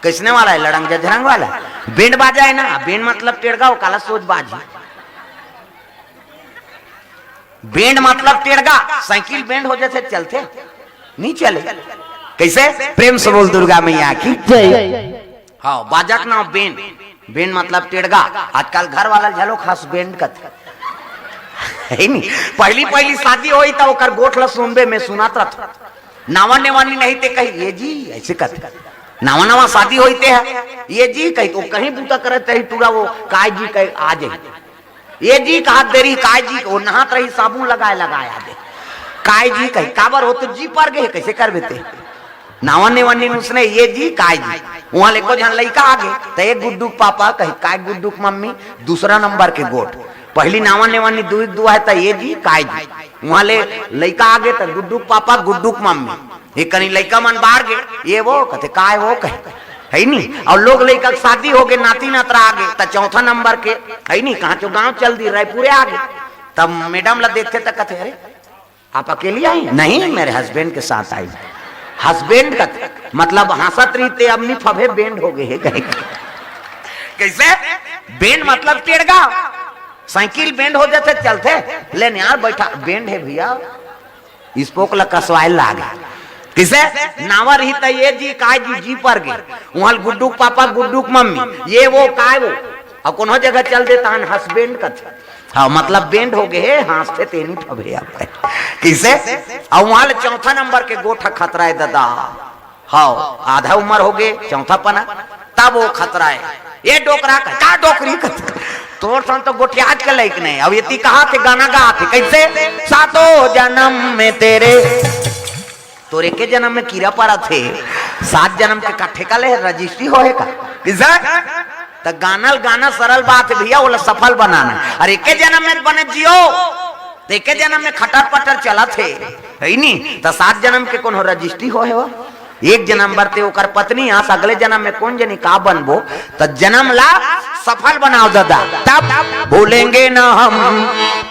किसने वाला है लड़ंग जझरंग वाला बेंड बाजा है ना। बेंड मतलब टेड़गा वो काला सोच बाजी बेंड मतलब टेड़गा साइकिल बेंड हो जैसे चलते नहीं चले कैसे। प्रेम से बोल दुर्गा मैया की जय। हाँ बाजा का नाम बेंड बेंड मतलब टेड़गा। आजकल घर वाला झलो खास बेंड का है नहीं। पहली शादी हुई था ओकर गोठला सुनबे में सुनात रहा नावा नेवानी नहीं थे कही ये जी ऐसे कहते नावा नवा शादी होते है ये जी कही तो कहीं बूता करते ही पूरा वो काय जी कहे आ जाए ये जी कहा देरी काय जी वो नहात रही साबुन लगाया दे काय जी कही काबर हो तो जी पर गए कैसे कर बेते नावा नेवानी उसने ये जी काय जी वहां लेको जहां लड़का आगे तो एक गुड्डुक पापा कही काय गुड्डुक मम्मी दूसरा नंबर के गोट पहली नावा नेवानी दुआ है तो ये जी काय जी वहां ले लड़का आगे तो गुड्डुक पापा गुड्डुक मम्मी ये कहीं लड़का मन बाहर गए ये वो कहते काय वो कहे है नहीं। और लोग लड़का शादी हो गए नाती नातरा आगे तो चौथा नंबर के है नहीं कहाँ चो गाँव चल दी रायपुरे आगे तब मैडम ला देखते तक कहते अरे आप अकेली आई नहीं मेरे हस्बैंड के साथ आई। हस्बैंड का मतलब हंसत रही अब नहीं फबे बेंड हो गए कैसे बेंड मतलब टेड़गा साइकिल बेंड हो जाते चलते लेने यार बैठा बेंड है भैया स्पोक ला कसवाए लागे किसे नावा रही था ये जी काय जी पर गए वहां गुड्डुक पापा गुड्डुक मम्मी ये वो काय वो और कोनो जगह चल देता हस्बैंड का हाँ मतलब बेंड हो गए हंसते तेनी फबे आप किसे। और वहां चौथा नंबर के गोठा खतरा है दादा हाँ आधा उम्र हो गए चौथा पना तब वो खतरा है ये डोकरा का डोकरी का तोर सन तो गोठियाज के लायक नहीं। अब ये कहा थे गाना गा थे कैसे सातों जन्म में तेरे तोरे के जन्म में कीड़ा पड़ा थे 7 जन्म के कट्ठे का ले रजिस्ट्री होए का किसे तो गाना सरल बात है भैया वो सफल बनाना। और एक जन्म में बने जियो तो एक जन्म में खटर पटर चला थे है नहीं तो 7 जन्म के कौन हो रजिस्ट्री हो है वो एक जन्म बरते ओकर पत्नी यहाँ अगले जन्म में कौन जनी का बनबो तो जन्म ला सफल बनाओ दादा तब भूलेंगे ना हम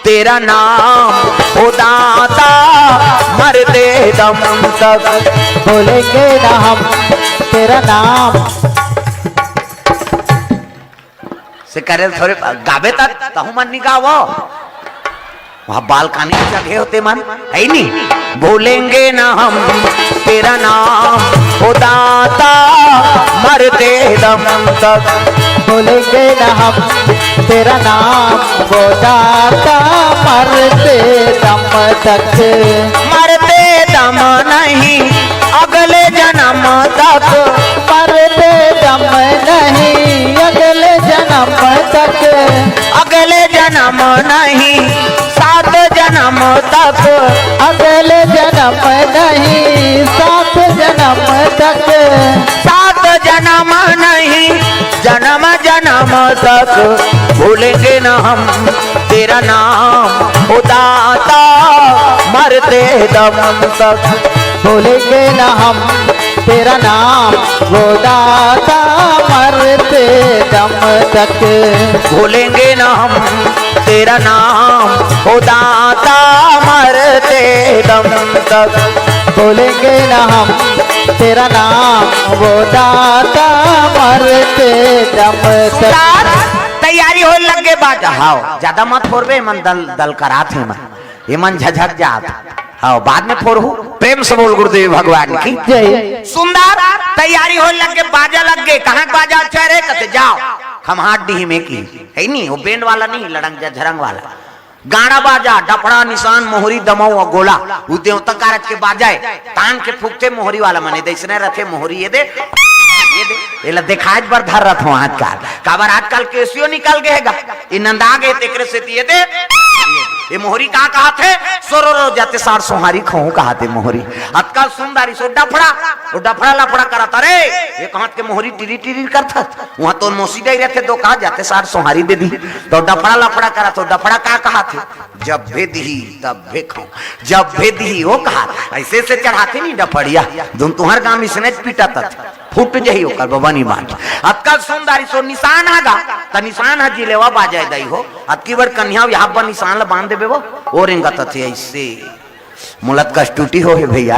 तेरा नाम ओ दाता मरते दम तक बोलेंगे ना हम तेरा नाम से करे थोड़े गावे तक तहु मन नहीं गावो वहाँ बालकानी जगह होते मन है नहीं। भूलेंगे ना हम तेरा नाम ओ दाता मरते दम तक बोलेंगे ना हम तेरा नाम वो दाता मरते दम तक मरते दम नहीं जन्म तक मरते दम नहीं अगले जन्म तक, अगले जन्म नहीं 7 जन्म तक, अगले जन्म नहीं 7 जन्म तक, 7 जन्म नहीं जन्म जन्म तक भूलेंगे न हम तेरा नाम ओ दाता मरते दम तक, भूलेंगे न हम तेरा नाम वो दाता मरते दम तक, भूलेंगे न हम तेरा नाम ओ दाता मरते दम तक, भूलेंगे न हम तेरा नाम वो दाता मरते दम तक। तैयारी हो लगे बाजा हाओ ज्यादा मत फोड़बे मन दल दल करात है मन ये मन झझक जात हाओ बाद में फोड़ू प्रेम से बोल गुरुदेव भगवान की जय। सुंदर तैयारी हो लगे बाजा लग गए कहाँ बाजा अच्छा रे कहते जाओ हम हाथ डी में की है नहीं वो बेंड वाला नहीं लड़ंग झरंग वाला गाड़ा बाजा डपड़ा निशान मोहरी दमऊ और गोला वो देवता कारज के बाजाए तान के फूकते मोहरी वाला मने देसने रथे मोहरी ये दे ये दिखाज बर धर रथ हो आजकल काबर आजकल केसियो निकल गएगा ये नंदा गए तेकरे से ये दे ये मोहरी का कहा थे सोरो रो जाते सार सोहारी खाऊं कहा थे मोहरी आजकल सुंदरी सो डफड़ा वो डफड़ा लफड़ा करता रे ये कहा के मोहरी टिरी टिरी करता वहां तो मोसीदा ही रहते दो कहा जाते सार सोहारी दे दी तो डफड़ा लफड़ा करा तो डफड़ा का कहा थे जब भी दी तब भी खाऊं जब भी दी वो कहा ऐसे से चढ़ाते नहीं डफड़िया तुम तुम्हार गांव इसने पीटा था फूट जही होकर बबनी बात अतकल सुंदरी सो निशान आगा त निशान ह जिलेवा बाजाय दई हो अतकी बार कन्या यहाँ पर निशान ला बांध देबे वो और रेंगा थे ऐसे मुलत का टूटी हो है भैया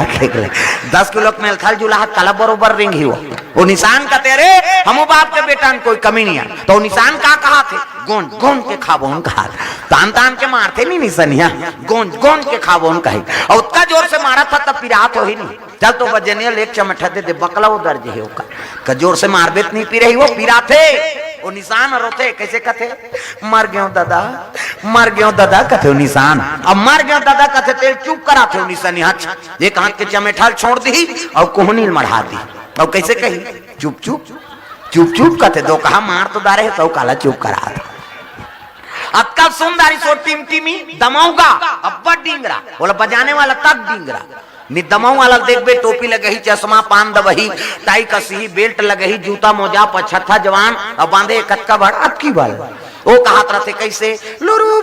10 किलो मेल खाल जुला कला बरोबर रेंगी हो वो निशान का तेरे हम बाप के बेटा कोई कमी नहीं है तो निशान का कहा थे गोंद गोंद के खाबो उन कहा तान तान के मारते नहीं निशानिया गोंद गोंद के खाबो उन कहे और उतना जोर से मारा था तब पिरात हो ही नहीं चल तो बजनिया लेक चमठा दे बकला वो दर्ज है का जोर से मारबेत नहीं पी रही वो पीरा थे वो निशान रोते कैसे कथे मर गयो दादा कथे निशान अब मर गयो दादा कथे तेल चुप करा थे निशानी हाथ एक हाथ के चमेठाल छोड़ दी और कोहनी मढ़ा दी और कैसे कही चुप चुप चुप चुप कथे दो कहा मार तो दारे तो काला चुप करा अतका सुंदरी सो टिमटिमी दमाऊगा अब्बा डिंगरा बोला बजाने वाला तक डिंगरा निदमाऊ वाला देखबे टोपी लगे ही चश्मा पान दबही टाई कसी बेल्ट लगे ही जूता मोजा पछत्था जवान और बांधे कटका बड़ अटकी बाल वो कहा थे कैसे लुरु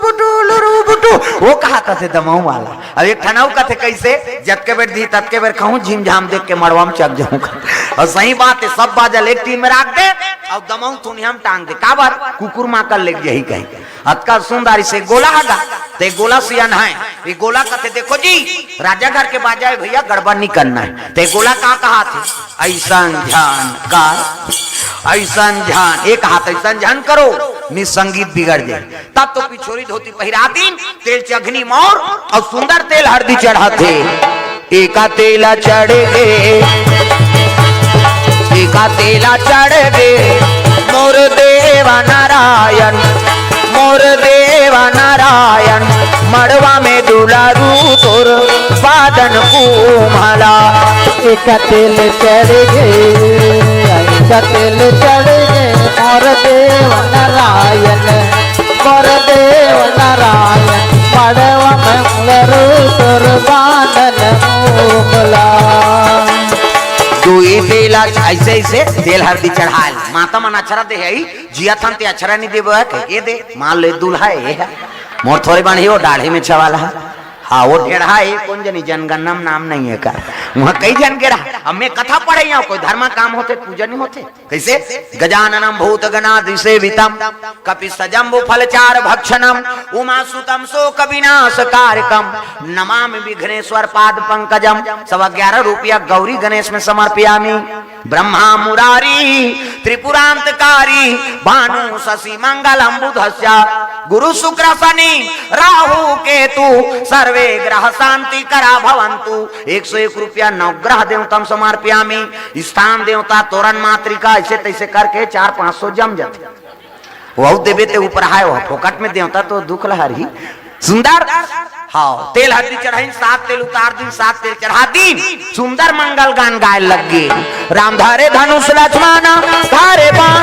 बुटू वो कहा थे दमाऊ वाला अब एक ठनाऊ का थे कैसे जब के बेर दी तब के बेर कहूं झिम झाम देख के मड़वा में चक जाऊंगा और सही बात है सब बाजल एक टीम में रख दे और दमाऊ तू हम टांग दे काबर कुकुर माँ कर लेग यही कहीं अतका सुंदरी से गोला हगा ते गोला सियान है ये गोला कहते देखो जी राजा घर के बाजाए भैया गड़बड़ नहीं करना है ते गोला कहा थे ऐसा ध्यान का ऐसा ध्यान एक हाथ ऐसा ध्यान करो निसंगीत बिगड़ जाए तब तो पिछोरी धोती पहिरा दिन तेल चघनी मोर और सुंदर तेल हरदी चढ़ाते एका तेला चढ़ गए एका तेला चढ़ गए मोर देवा नारायण मोर देवा नारायण मड़वा में दुलारू तोर बादन कुमला एक तेल चढ़ गए एक तेल चढ़ गए मोर देव नारायण मड़वा में दुलारू तोर बादन कुमला दुई तेला ऐसे ऐसे तेल हरदी चढ़ाल माता मन अक्षरा दे है जिया थन ते अक्षरा नहीं देबो है के दे मान ले दूल्हा है मोर थोड़ी बन हो दाढ़ी में छवाला हाँ वो ढेढ़ा है कौन जनी जनगणना नाम नहीं है का वहाँ कई जन के रहा अब मैं कथा पढ़े यहाँ कोई धर्म काम होते पूजा नहीं होते कैसे गजाननम भूत गणाधिसेवितम कपि सजम्बु फलचार भक्षणम उमा सुतम शोक विनाश कारकम नमामि विघ्नेश्वर पाद पंकजम 11.25 रुपया गौरी गणेश में समर्पयामि ब्रह्मा मुरारी त्रिपुरांतकारी भानु शशि मंगलम बुधस्य गुरु शुक्र शनि राहु केतु सर्वे ग्रह शांति करा भवंतु 101 रुपया नवग्रह देवतम समर्पयामि स्थान देवता तोरण मातृका ऐसे तैसे करके 400-500 जम जाते वो देवे ते ऊपर है वो फोकट में देवता तो दुख लहरी सुंदर हाँ तेल हल्दी चढ़ाई 7 तेल उतार दी 7 तेल चढ़ा दी सुंदर मंगल गान गाय लग गए राम धारे धनुष लक्ष्मण धारे बाण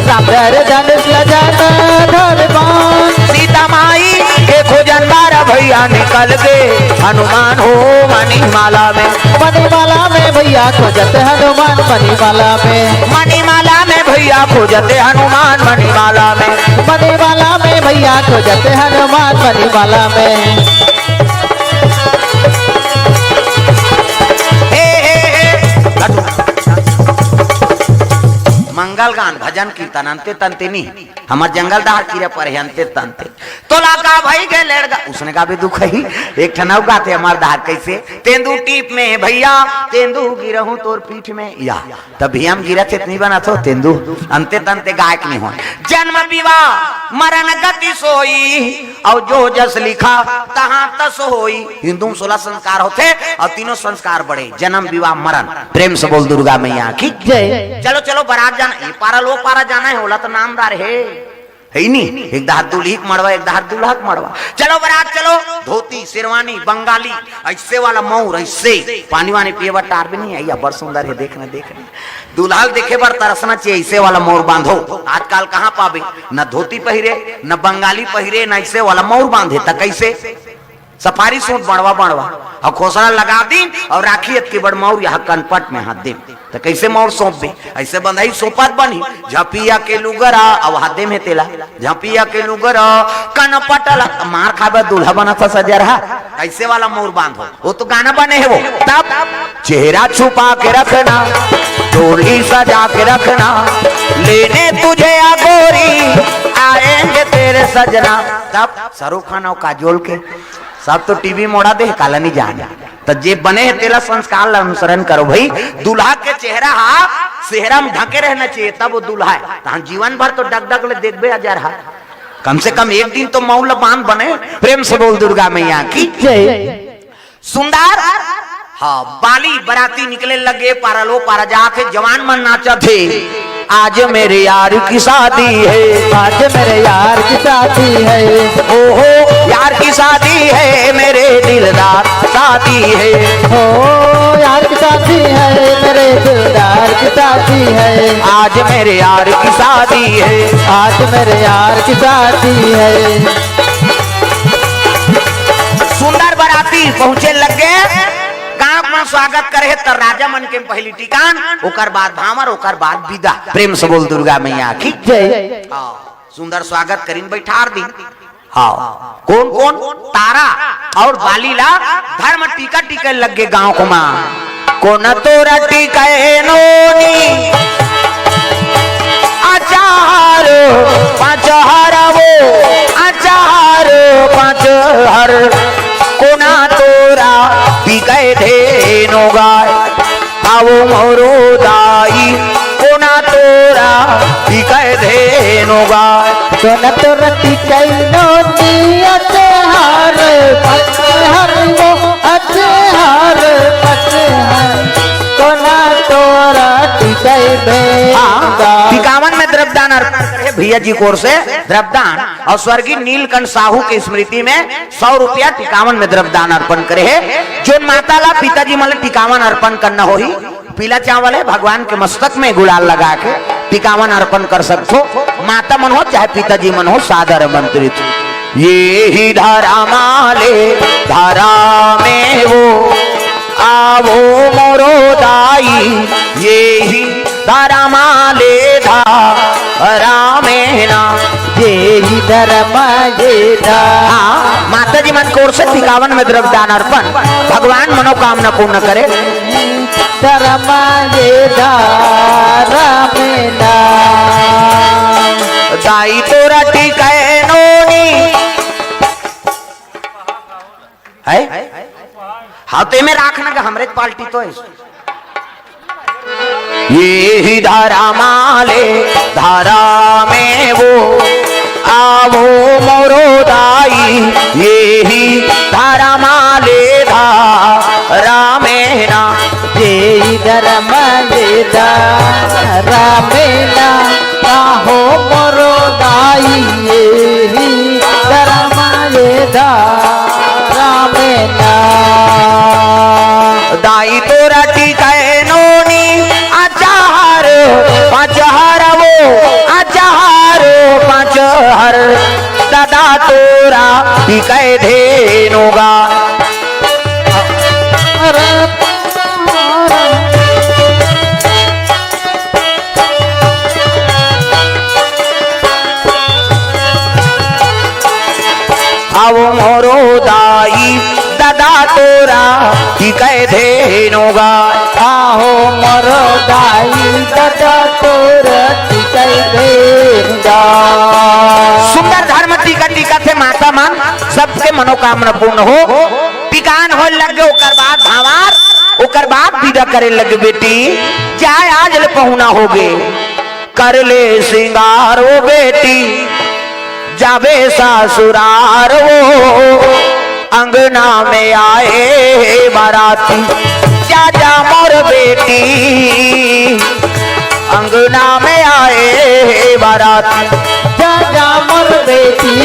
राम धारे धनुष लक्ष्मण धारे बाण सीता माई के खोजन बारा भैया निकल गए हनुमान हो मणिमाला में भैया खोजते हनुमान मणिमाला में मणिमाला में भैया खोजते हनुमान मणिमाला में मणिमाला में भैया खोजते हनुमान मणिमाला में मंगल गान भजन कीर्तन अंते तंते नहीं हमार जंगल दहाड़ कीरे पर अंते तंते तो लाका भाई गए लड़गा उसने का भी दुख ही एक ठनाव गाते हमार दहाड़ कैसे तेंदू टीप में भैया तेंदू गिरहूं तोर पीठ में या तभी हम गिरत इतनी बना तो तेंदू अंते तंते गायक नहीं हो जन्म विवाह मरण गति सोई और जो जस लिखा तहां तस होई हिंदू 16 संस्कार होते और तीनों संस्कार बड़े जन्म विवाह मरण प्रेम से बोल दुर्गा मैया की जय चलो चलो बारात जाना ये पारा लो पारा जाना है होला तो नामदार है ही नहीं एक दाहर दुल्ही मड़वा एक दाहर दूल्हा मड़वा चलो बारात चलो धोती शेरवानी बंगाली ऐसे वाला मऊर ऐसे पानी वानी पिए बर टार भी नहीं है या बड़ सुंदर है देखना दूल्हा देखे बर तरसना चाहिए ऐसे वाला मोर बांधो आजकल कहाँ पावे न धोती पहिरे न बंगाली पहिरे न ऐसे वाला मोर बांधे तक कैसे सफारी सूट बढ़वा और खोसला लगा दी और राखी के बड़ मौर यहाँ कनपट में हाथ दे तो कैसे मौर सौंप दे ऐसे बंधाई सोपत बनी झपिया के लुगरा अब हाथे में तेला झपिया के लुगरा कनपट मार खाबे दूल्हा बना था सजा रहा ऐसे वाला मोर बांधो वो तो गाना बने है वो तब चेहरा छुपा के रखना डोली सजा के रखना लेने तुझे गोरी आएंगे तेरे सजना तब शाहरुख खान और काजोल के सब तो टीवी मोड़ा दे काला नहीं जाना तो जे बने है तेरा संस्कार अनुसरण करो भाई दूल्हा के चेहरा सेहरा में ढके रहना चाहिए तब वो दूल्हा है तो जीवन भर तो डग डग ले देखबे आ जा रहा कम से कम एक दिन तो मौला बांध बने प्रेम से बोल दुर्गा मैया की सुंदर हाँ बाली बराती निकले लगे पारा लो पारा जाके जवान मन नाचा थे आज मेरे यार की शादी है आज मेरे यार की शादी है ओहो यार की शादी है मेरे दिलदार शादी है हो यार की शादी है मेरे दिलदार की शादी है आज मेरे यार की शादी है आज मेरे यार की शादी है सुंदर बराती पहुंचे लगे गांव में स्वागत करे तो राजा मन के पहली टिकान ओकर बाद भामर ओकर बाद विदा प्रेम से बोल दुर्गा मैया की जय सुंदर स्वागत करीन बैठार दी हाँ कौन कौन तारा और बालीला धर्म टीका टीके लगे गांव को मां कोन तोरा टीके नोनी आचार पांच हर वो आचार पांच हर कोना तोरा टीके धेनो गाय आवो मोरो दाई कोना तोरा टीके धेनो गाय कोना तोरा टीके नोनी अचार पांच हर वो अचार पांच हर कोना तोरा टीके भेगा 51 में द्रव्यदान अर्पण करे भैया जी कोर से द्रव्यदान और स्वर्गीय नीलकंठ साहू की स्मृति में 100 रुपया 51 में द्रव्यदान अर्पण करे है जो माता ला पिताजी मन 51 अर्पण करना हो ही पीला चावल है भगवान के मस्तक में गुलाल लगा के 51 अर्पण कर सकते हो माता मन हो चाहे पिताजी मन हो सादर मंत्रित ये ही धारा माले धारा में वो आवो मोरो दाई ये ही धारा माले धारा में ना ये ही धर्म ये धा माता जी मन कोर से 51 में द्रव्यदान अर्पण भगवान मनोकामना पूर्ण करे धर्म ये धारा में ना दाई तोरा टीके नोनी है हाथे में राखना का हमरे पार्टी तो है ये ही धारा माले धारा में वो आवो मोरो दाई ये ही धारा माले धारा में ना ये ही धर्म ये धारा में ना हो मोरो दाई ये ही धर्म ये धारा तोरा टिकै धेनुगा। अब मोरो दाई दादा तोरा टिकै धेनुगा। आहो मोरो दाई दादा तोरा टिकै धेनुगा। सुंदर धर्म टीका टीका थे माता मान सबके मनोकामना पूर्ण हो। टिकान हो लगे ओकर बाद भावार ओकर बाद विदा करे लगे बेटी जाए आज ले पहुना होगे कर ले सिंगार वो बेटी जावे ससुरार वो अंगना में आए बाराती जा जा मोर बेटी अंगना में आए बाराती जा जा मोर बेटी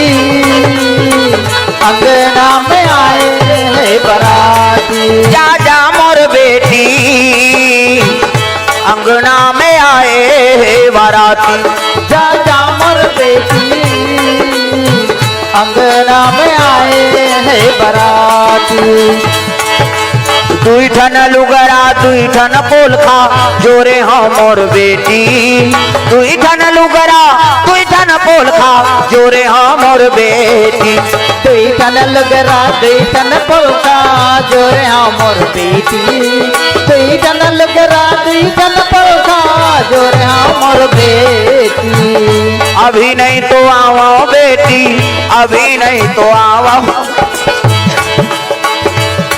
अंगना में आए बाराती। जा जा मोर बेटी अंगना में आए बाराती। जा जा मोर बेटी अंगना में आए बाराती। दुई ठन लुगरा दुई ठन पोलखा जोरे हाँ मोर बेटी। दुई ठन लुगरा दुई ठन पोलखा जोरे हाँ मोर बेटी। दुई ठन लुगरा दुई ठन पोलखा जोरे हाँ मोर बेटी। दुई ठन लुगरा दुई ठन पोलखा जोरे हाँ मोर बेटी। अभी नहीं तो आवा बेटी अभी नहीं तो आवा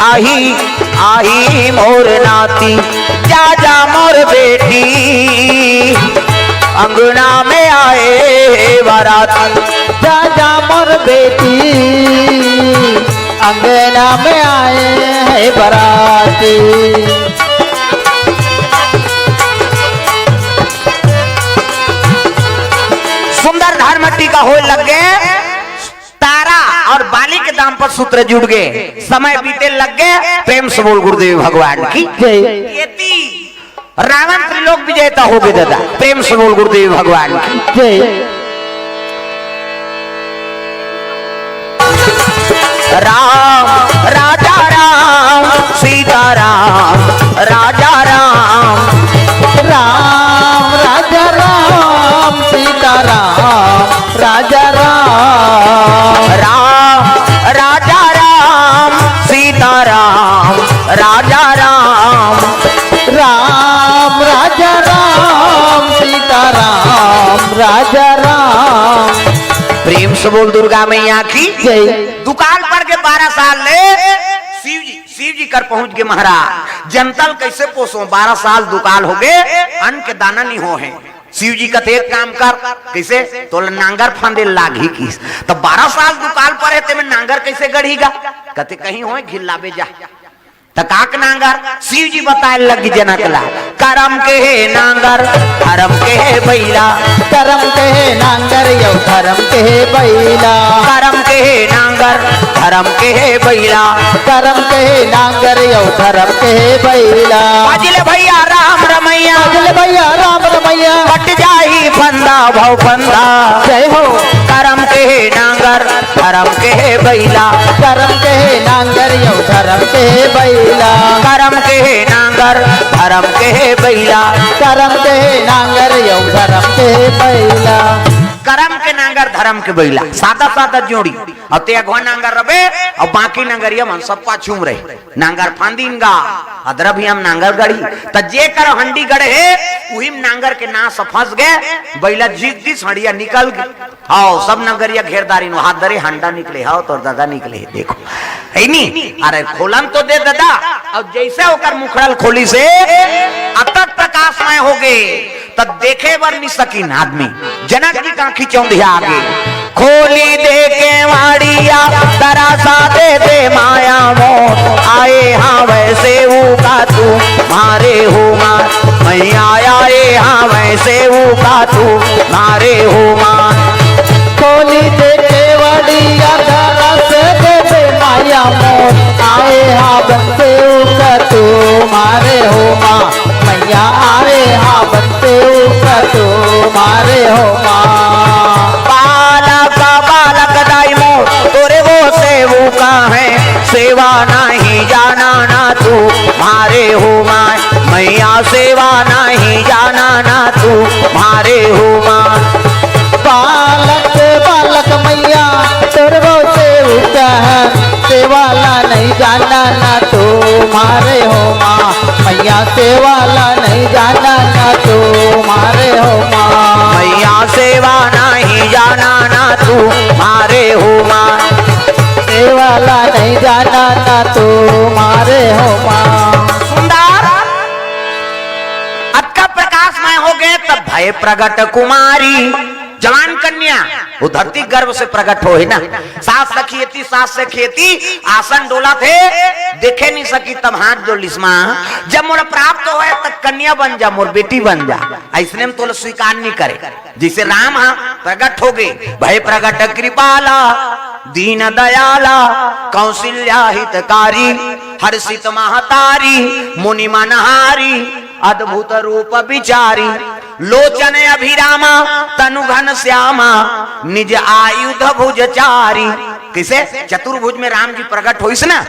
आही आही मोर नाती जा जा मोर बेटी अंगना में आए बाराती। जा जा मोर बेटी अंगना में आए बाराती। सुंदर धर्म टीका हो लग गए तारा और बाली के दाम पर सूत्र जुड़ गए समय बीते लग गए। प्रेम से बोल गुरुदेव भगवान की जय। रावण त्रिलोक विजेता हो गए दादा। प्रेम से बोल गुरुदेव भगवान की जय। राम राजा राम सीता राम राजा राम। राम राजा राम सीता राम राजा राम। राम राजा राम सीता राम राजा राम। राम राजा राम सीता राम राजा राम। प्रेम से बोल दुर्गा मैया की जय। दुकान पर के 12 साल ले शिव जी कर पहुंच गए महाराज। जनतल कैसे पोसो 12 साल दुकाल हो गए अन्न के दाना नहीं हो है। शिव जी कहते एक काम कर कैसे तो नांगर फांदे लागी की तो 12 साल दुकाल पर है ते में नांगर कैसे गढ़ीगा कहते कहीं हो घिल्लाबे जा तकाक नांगर। शिव जी बताए लगी जनकला करम के है नांगर धर्म के है बैला। करम के है नांगर यौ धर्म के है बैला। करम के है नांगर धर्म के है बैला। करम के है नांगर यौ धर्म के है बैला। अजले भैया राम रमैया अजले भैया राम रमैया कट जाही फंदा भव फंदा। जय हो। करम के है नांगर धर्म के है बैला। करम के है नांगर यौ धर्म के है बैला। करम के है नांगर धर्म के है बैला। करम के है नांगर यौ धर्म के है बैला। करम के नांगर धर्म के बैला सादा सादा जोड़ी और ते अगवा नांगर रबे और बाकी नांगरिया मन सब पाछूम रहे नांगर फांदीनगा अदर भी हम नांगर गड़ी त जे कर हंडी गड़े है उहिम नांगर के ना फंस गए बैला जीत दी हंडिया निकल गई। आओ सब नांगरिया घेरदारी नो हाथ धरे हंडा निकले हाओ तो दादा निकले देखो है नी अरे खोलन तो दे दादा और जैसे होकर मुखड़ल खोली से अतक प्रकाशमय हो गए तब देखे बर नहीं सकीन आदमी। जनक जी का खिचौंधिया आगे खोली दे के माड़िया तरासा दे दे माया मोह आए हाँ वैसे वो का तू मारे हो मार मैया आए हाँ वैसे वो का तू मारे हो मार। खोली दे के वाड़िया तरासा दे दे माया मोह आए हाँ वैसे वो का तू मारे हो मार मैया आए हाँ वैसे वो का तू मारे हो मार। बालक बालक दाई मोह तो सेवा नहीं जाना ना तू मारे हो माँ। बालक बालक मैया तुरगो सेवक है, सेवाला नहीं जाना ना तुम्हारे हो माँ। मैया सेवाला नहीं जाना ना तुम्हारे हो माँ। मैया सेवा नहीं जाना ना तू मारे हो माँ। सेवाला नहीं जाना ना तुम्हारे हो माँ। सुंदर अत का प्रकाशमय हो गए तब भय प्रगट कुमारी, जवान कन्या वो धरती गर्भ से प्रकट हो है ना। सास से खेती आसन डोला थे, देखे नहीं सकी तब हाथ जो लिस्मा, जब मोर प्राप्त हो तब कन्या बन जा, मोर बेटी बन जा। ऐसने में तो स्वीकार नहीं करे। जिसे राम प्रकट हो गए, भय प्रकट कृपाला दीन दयाला कौशल्या हितकारी, हर्षित महतारी मुनि मनहारी, अद्भुत रूप विचारी, लोचन अभिरामा तनु घन श्यामा, निज आयुध भुजचारी। किसे चतुर्भुज में राम जी प्रकट हुई ना,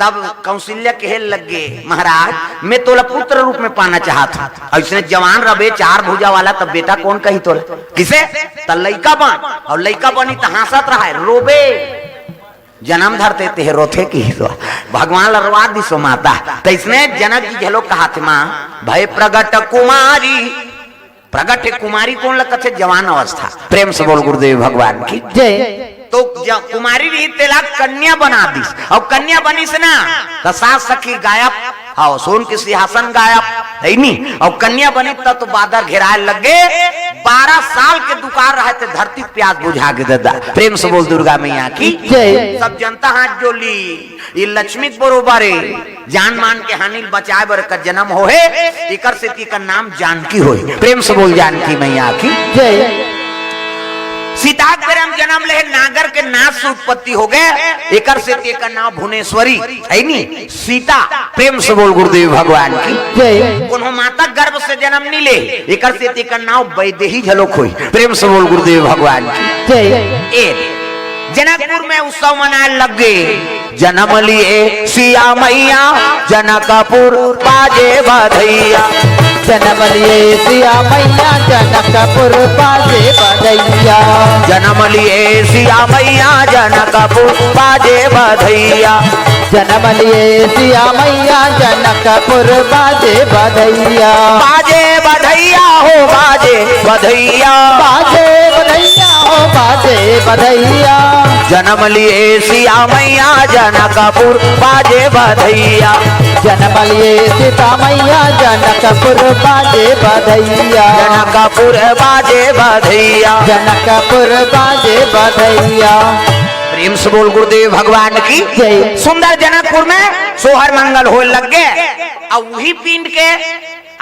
तब कौशल्या कहे लग गए महाराज मैं तोला पुत्र रूप में पाना चाहता हूं। इसने जवान रबे चार भुजा वाला, तब बेटा कौन कही तोला? किसे त लइका बन, और लइका बनी त हंसत रहा है रोबे, जन्म धरते ते रोथे की तो भगवान लरवा दिसो माता। तो इसने जनक जी झलो कहा थे माँ भय प्रगट कुमारी, प्रगट कुमारी कौन लगता थे? जवान अवस्था। प्रेम से बोल गुरुदेव भगवान की जय। तो कुमारी रही तेला कन्या बना दी, और कन्या बनी से ना तो सास सखी गायब, हाँ सोन के सिंहासन गायब है नहीं, और कन्या बनी तब तो बादर घेराए लगे। 12 साल के दुकान रहे थे, धरती प्यास बुझा के दादा। प्रेम से बोल दुर्गा मैया की जय। सब जनता हाथ जोली, ये लक्ष्मी बरोबर जान मान के हानि बचाए बर का जन्म हो है, एकर से ती का नाम जानकी हो। प्रेम से बोल जानकी मैया की जय। सीता के जन्म ले नागर के नाथ से उत्पत्ति हो गए, एकर से तेका नाम भुवनेश्वरी है नी सीता। प्रेम से बोल गुरुदेव भगवान की जय। कोनो माता गर्भ से जन्म नहीं ले, एकर से तेका नाम वैदेही झलोक हुई। प्रेम से बोल गुरुदेव भगवान की जय। जनकपुर में उत्सव मनाने लग गए, जन्म लिए सिया मैया जनकपुर बाजे बधैया, जन्म लिए सिया मैया जनकपुर बाजे बधैया, जन्म लिए सिया मैया जनकपुर बाजे बधैया, जन्म लिए सिया मैया जनकपुर बाजे बधैया, बाजे बधैया हो बाजे बधैया, बाजे बधैया हो बाजे बधैया, जन्म लिए सिया मैया जनकपुर बाजे बधैया, जन्म लिए सीता मैया जनकपुर बाजे बधैया, जनकपुर बाजे बधैया, जनकपुर बाजे बधैया। प्रेम से बोल गुरुदेव भगवान की जय। सुंदर जनकपुर में सोहर मंगल हो लग गए, और वही पिंड के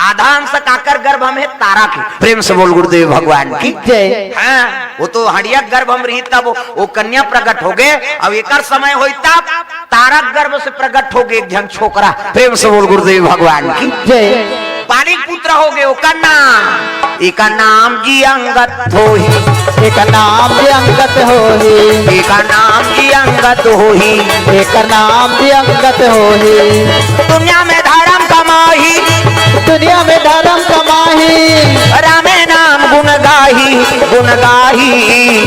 आधा अंश काकर गर्भ में तारा की। प्रेम से बोल गुरुदेव भगवान की जय। हाँ वो तो हड़िया गर्भ हम रही तब वो कन्या प्रकट हो गए, अब एक समय हो तब तारा गर्भ से प्रकट हो गए एक जन छोकरा। प्रेम से बोल गुरुदेव भगवान की जय। पानी पुत्र हो गए, ओका नाम एक नाम जी अंगत हो ही, एक नाम जी अंगत हो ही, एक नाम जी अंगत हो ही, एक नाम जी अंगत हो ही, दुनिया में धर्म कमाही, दुनिया में धर्म कमाही, रामे नाम गुण गाही, गुण गाही।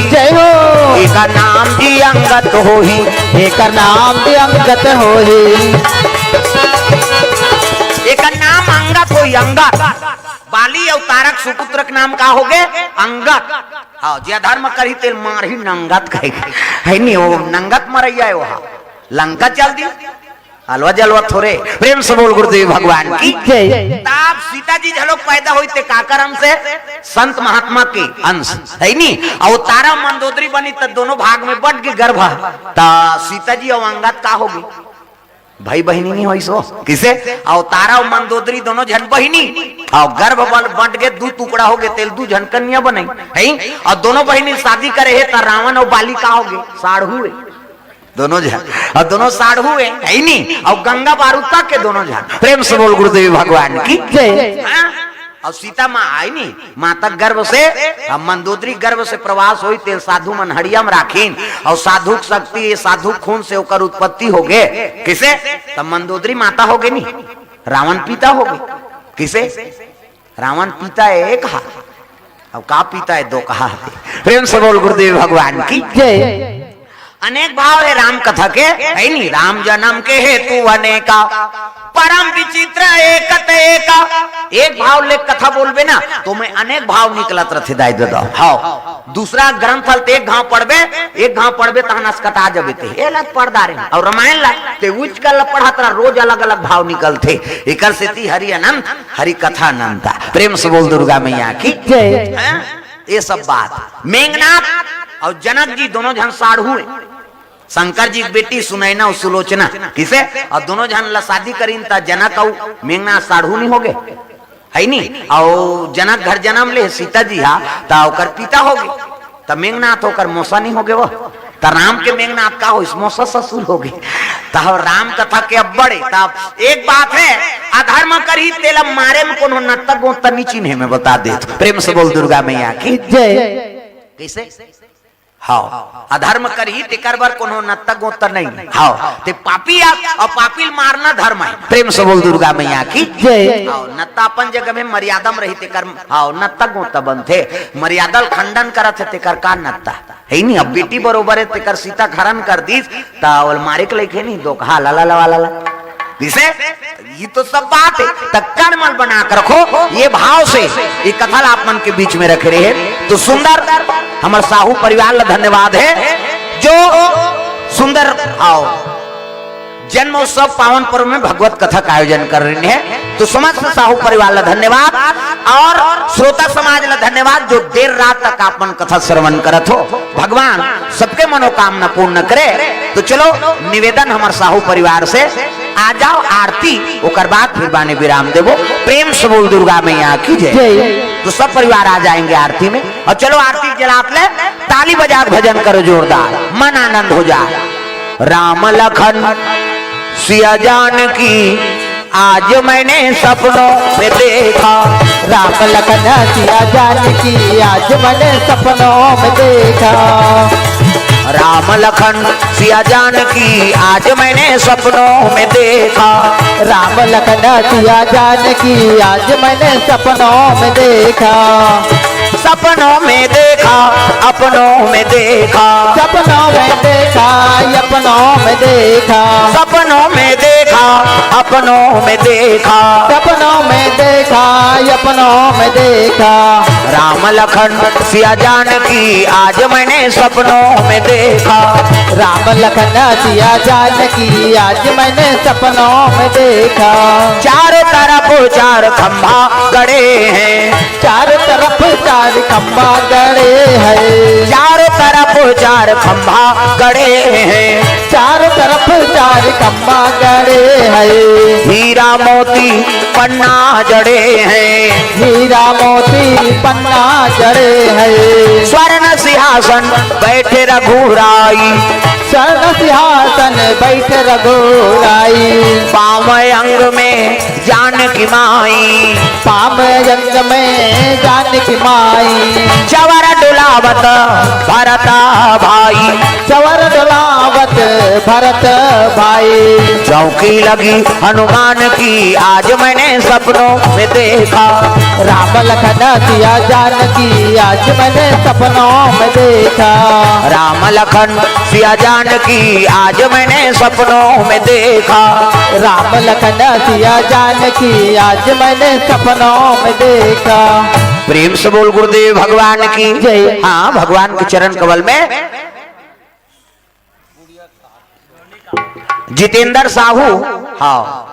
जय हो। एक नाम जी अंगत हो ही, एक नाम जी अंगत हो ही, एक नाम अंगत हो ही, अंगत बाली अवतारक सुपुत्रक नाम का हो गए अंगत। हाँ जे धर्म करी तेल मार ही नंगत कहे है नहीं, वो नंगत मरैया है वहाँ लंका चल दी हलवा जलवा थोड़े। प्रेम से बोल गुरुदेव भगवान की जय। ताप सीता जी झलोक पैदा हुई थे काकर अंश से संत महात्मा के अंश है नी, और तारा मंदोदरी बनी तो दोनों भाग में बढ़ के गर्भ ता सीता जी और अंगत का होगी भाई बहनी नहीं हुई सो किसे, और तारा और मंदोदरी दोनों जन बहिनी, और गर्भ बल बंट के 2 टुकड़ा हो गए तेल 2 जन कन्या बने है, और दोनों बहिनी शादी करे है तो रावण और बाली का हो गए साढ़ू दोनों जन, और दोनों साढ़ू है नहीं, और गंगा बारूद के दोनों जन। प्रेम से बोल गुरुदेव भगवान की जय। और सीता माँ आई नी माता गर्भ से, और मंदोदरी गर्भ से प्रवास हुई तेल साधु मन हड़िया में राखीन, और साधु शक्ति ये साधु खून से होकर उत्पत्ति हो गए किसे, तब मंदोदरी माता हो गई नी, रावण पिता हो गए किसे? रावण पीता है एक हाथ, अब का पीता है दो कहा। प्रेम से बोल गुरुदेव भगवान की जय। अनेक भाव है राम कथा के, है नहीं? राम जन्म के हेतु अनेका, परम विचित्र एकत एका। एक भाव ले कथा बोलबे ना तो मैं अनेक भाव निकलत रथे दाई दो। हाँ, दूसरा ग्रंथ हल एक घाव पढ़बे तहनस कटा जबे ते एलत पढ़दारे और रामायण ला ते उच कल पढ़त रहा, रोज अलग अलग भाव निकलते। एकर सेती हरि अनंत हरि कथा अनंता। प्रेम से बोल दुर्गा मैया की जय। ये सब बात मेघनाथ और जनक जी दोनों जन साढ़ू है। शंकर जी की बेटी सुनैना और सुलोचना किसे? और दोनों जन ला शादी करीन ता जनक और मेघनाथ साढ़ू नहीं हो गए, है नहीं? और जनक घर जन्म ले सीता जी हा ता ओकर पिता हो गए, तब मेघनाथ होकर मौसा नहीं हो गए। वो त राम के मेघनाथ का हो इस मौसा ससुर हो गए। तब राम कथा के अब बड़े तब एक बात है, अधर्म करी तेला मारे में कोनो नत्ता गोता नीची नहीं में बता दे। प्रेम से बोल दुर्गा मैया की जय। कैसे? हाँ, अधर्म करी तेकर बर कोनो नत्ता गोता नहीं। हाँ, ते पापी और पापी मारना धर्म है। प्रेम से बोल दुर्गा मैया की जय। हाँ, नत्ता अपन जगह में मर्यादा में रही तेकर हाँ नत्ता गोता बनते, मर्यादा खंडन करत है तेकर का नत्ता है नहीं। अब बेटी बरोबर है तेकर सीता खरन कर दीस तावल मारे के लेके नहीं दो कहा ला ला ला ला ला। जिसे ये तो सब बात है, तक्कर मल बना कर रखो ये भाव से ये कथा आप मन के बीच में रखे रहे तो सुंदर। हमारे साहू परिवार ला धन्यवाद है जो सुंदर आओ जन्म उत्सव पावन पर्व में भगवत कथा का आयोजन कर रहे हैं। तो समस्त साहू परिवार ला धन्यवाद और श्रोता समाज ला धन्यवाद जो देर रात तक आपन कथा श्रवण करत हो। भगवान सबके मनोकामना पूर्ण करे। तो चलो निवेदन हमारे साहू परिवार से आ जाओ आरती ओकर बाद फिर बाने विराम देवो। प्रेम से बोल दुर्गा मैया की जय। तो सब परिवार आ जाएंगे आरती में और चलो आरती जलात ले, ताली बजा भजन करो जोरदार, मन आनंद हो जाए। राम लखन सिया जानकी आज मैंने सपनों में देखा। राम लखन सिया जानकी आज मैंने सपनों में देखा। राम लखन सिया जानकी आज मैंने सपनों में देखा। राम लखन सिया जानकी आज मैंने सपनों में देखा। सपनों में देखा अपनों में देखा। सपनों में देखा अपनों में देखा। सपनों में देखा अपनों में देखा। सपनों में देखा अपनों में देखा। राम लखन सिया जानकी आज मैंने सपनों में देखा। राम लखन सिया जानकी आज मैंने सपनों में देखा। चारों तरफ चार खंभा गड़े हैं। चारों तरफ चार खंभा गड़े हैं। चारों तरफ चार खंभा गड़े हैं। चारों तरफ चार खंभा गड़े हैं। हीरा मोती पन्ना जड़े हैं। हीरा मोती पन्ना जड़े हैं। स्वर्ण सिंहासन बैठे रघुराई। स्वर्ण सिंहासन बैठ रघुराई। पाम अंग में जानकी माई। पाम अंग में जानकी माई। चवर डुलावत भरता भाई। चवर डुलावत भरत भाई। चौकी लगी हनुमान की आज मैंने सपनों में देखा। राम लखन सिया जानकी आज मैंने सपनों में देखा। राम लखन सिया जानकी आज मैंने सपनों में देखा। राम लखन सिया जानकी आज मैंने सपनों में देखा। प्रेम से बोल गुरुदेव भगवान की जय। हाँ, भगवान के चरण कमल में जितेंद्र साहू हाँ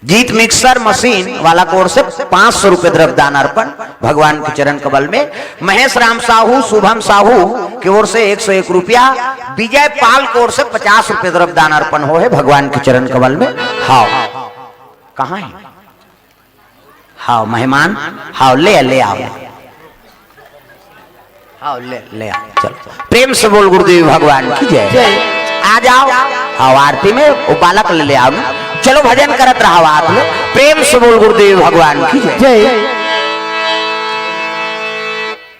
जीत मिक्सर मशीन वाला कोर से 500 रुपए द्रव्यदान अर्पण भगवान के चरण कमल में। महेश राम साहू शुभम साहू की ओर से 101 रुपया। विजय पाल की ओर से 50 रुपए द्रव्यदान अर्पण हो है भगवान के चरण कमल में। हाँ कहाँ है? हाँ मेहमान हाँ ले आओ। हाँ ले आओ चलो। प्रेम से बोल गुरुदेव भगवान की जय। आ जाओ हाँ आरती में वो बालक ले आओ। चलो भजन करत रहा आप लोग। प्रेम से बोल गुरुदेव भगवान की जय।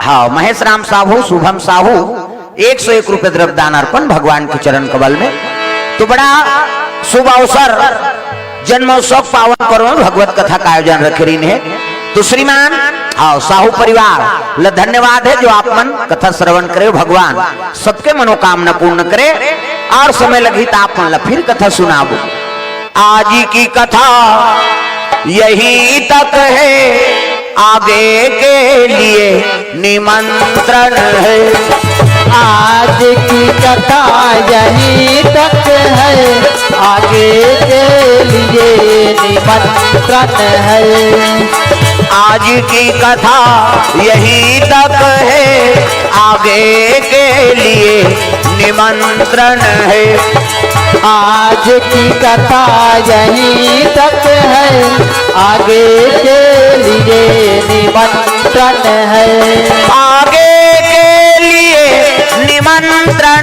हाँ महेश राम साहू शुभम साहू 101 रुपए द्रव्यदान अर्पण भगवान के चरण कमल में। तो बड़ा शुभ अवसर जन्मोत्सव पावन पर्व में भगवत कथा का आयोजन रखे रही है। तो श्रीमान हाँ साहू परिवार ल धन्यवाद है जो आप मन कथा श्रवण करे। भगवान सबके मनोकामना पूर्ण करे। और समय लगी तो आप मन ला फिर कथा सुनाबो। आज की कथा यही तक है, आगे के लिए निमंत्रण है। आज की कथा यही तक है, आगे के लिए निमंत्रण है। आज की कथा यही तक है, आगे के लिए निमंत्रण है। आज की कथा यही तक है, आगे के लिए निमंत्रण है। आगे के लिए निमंत्रण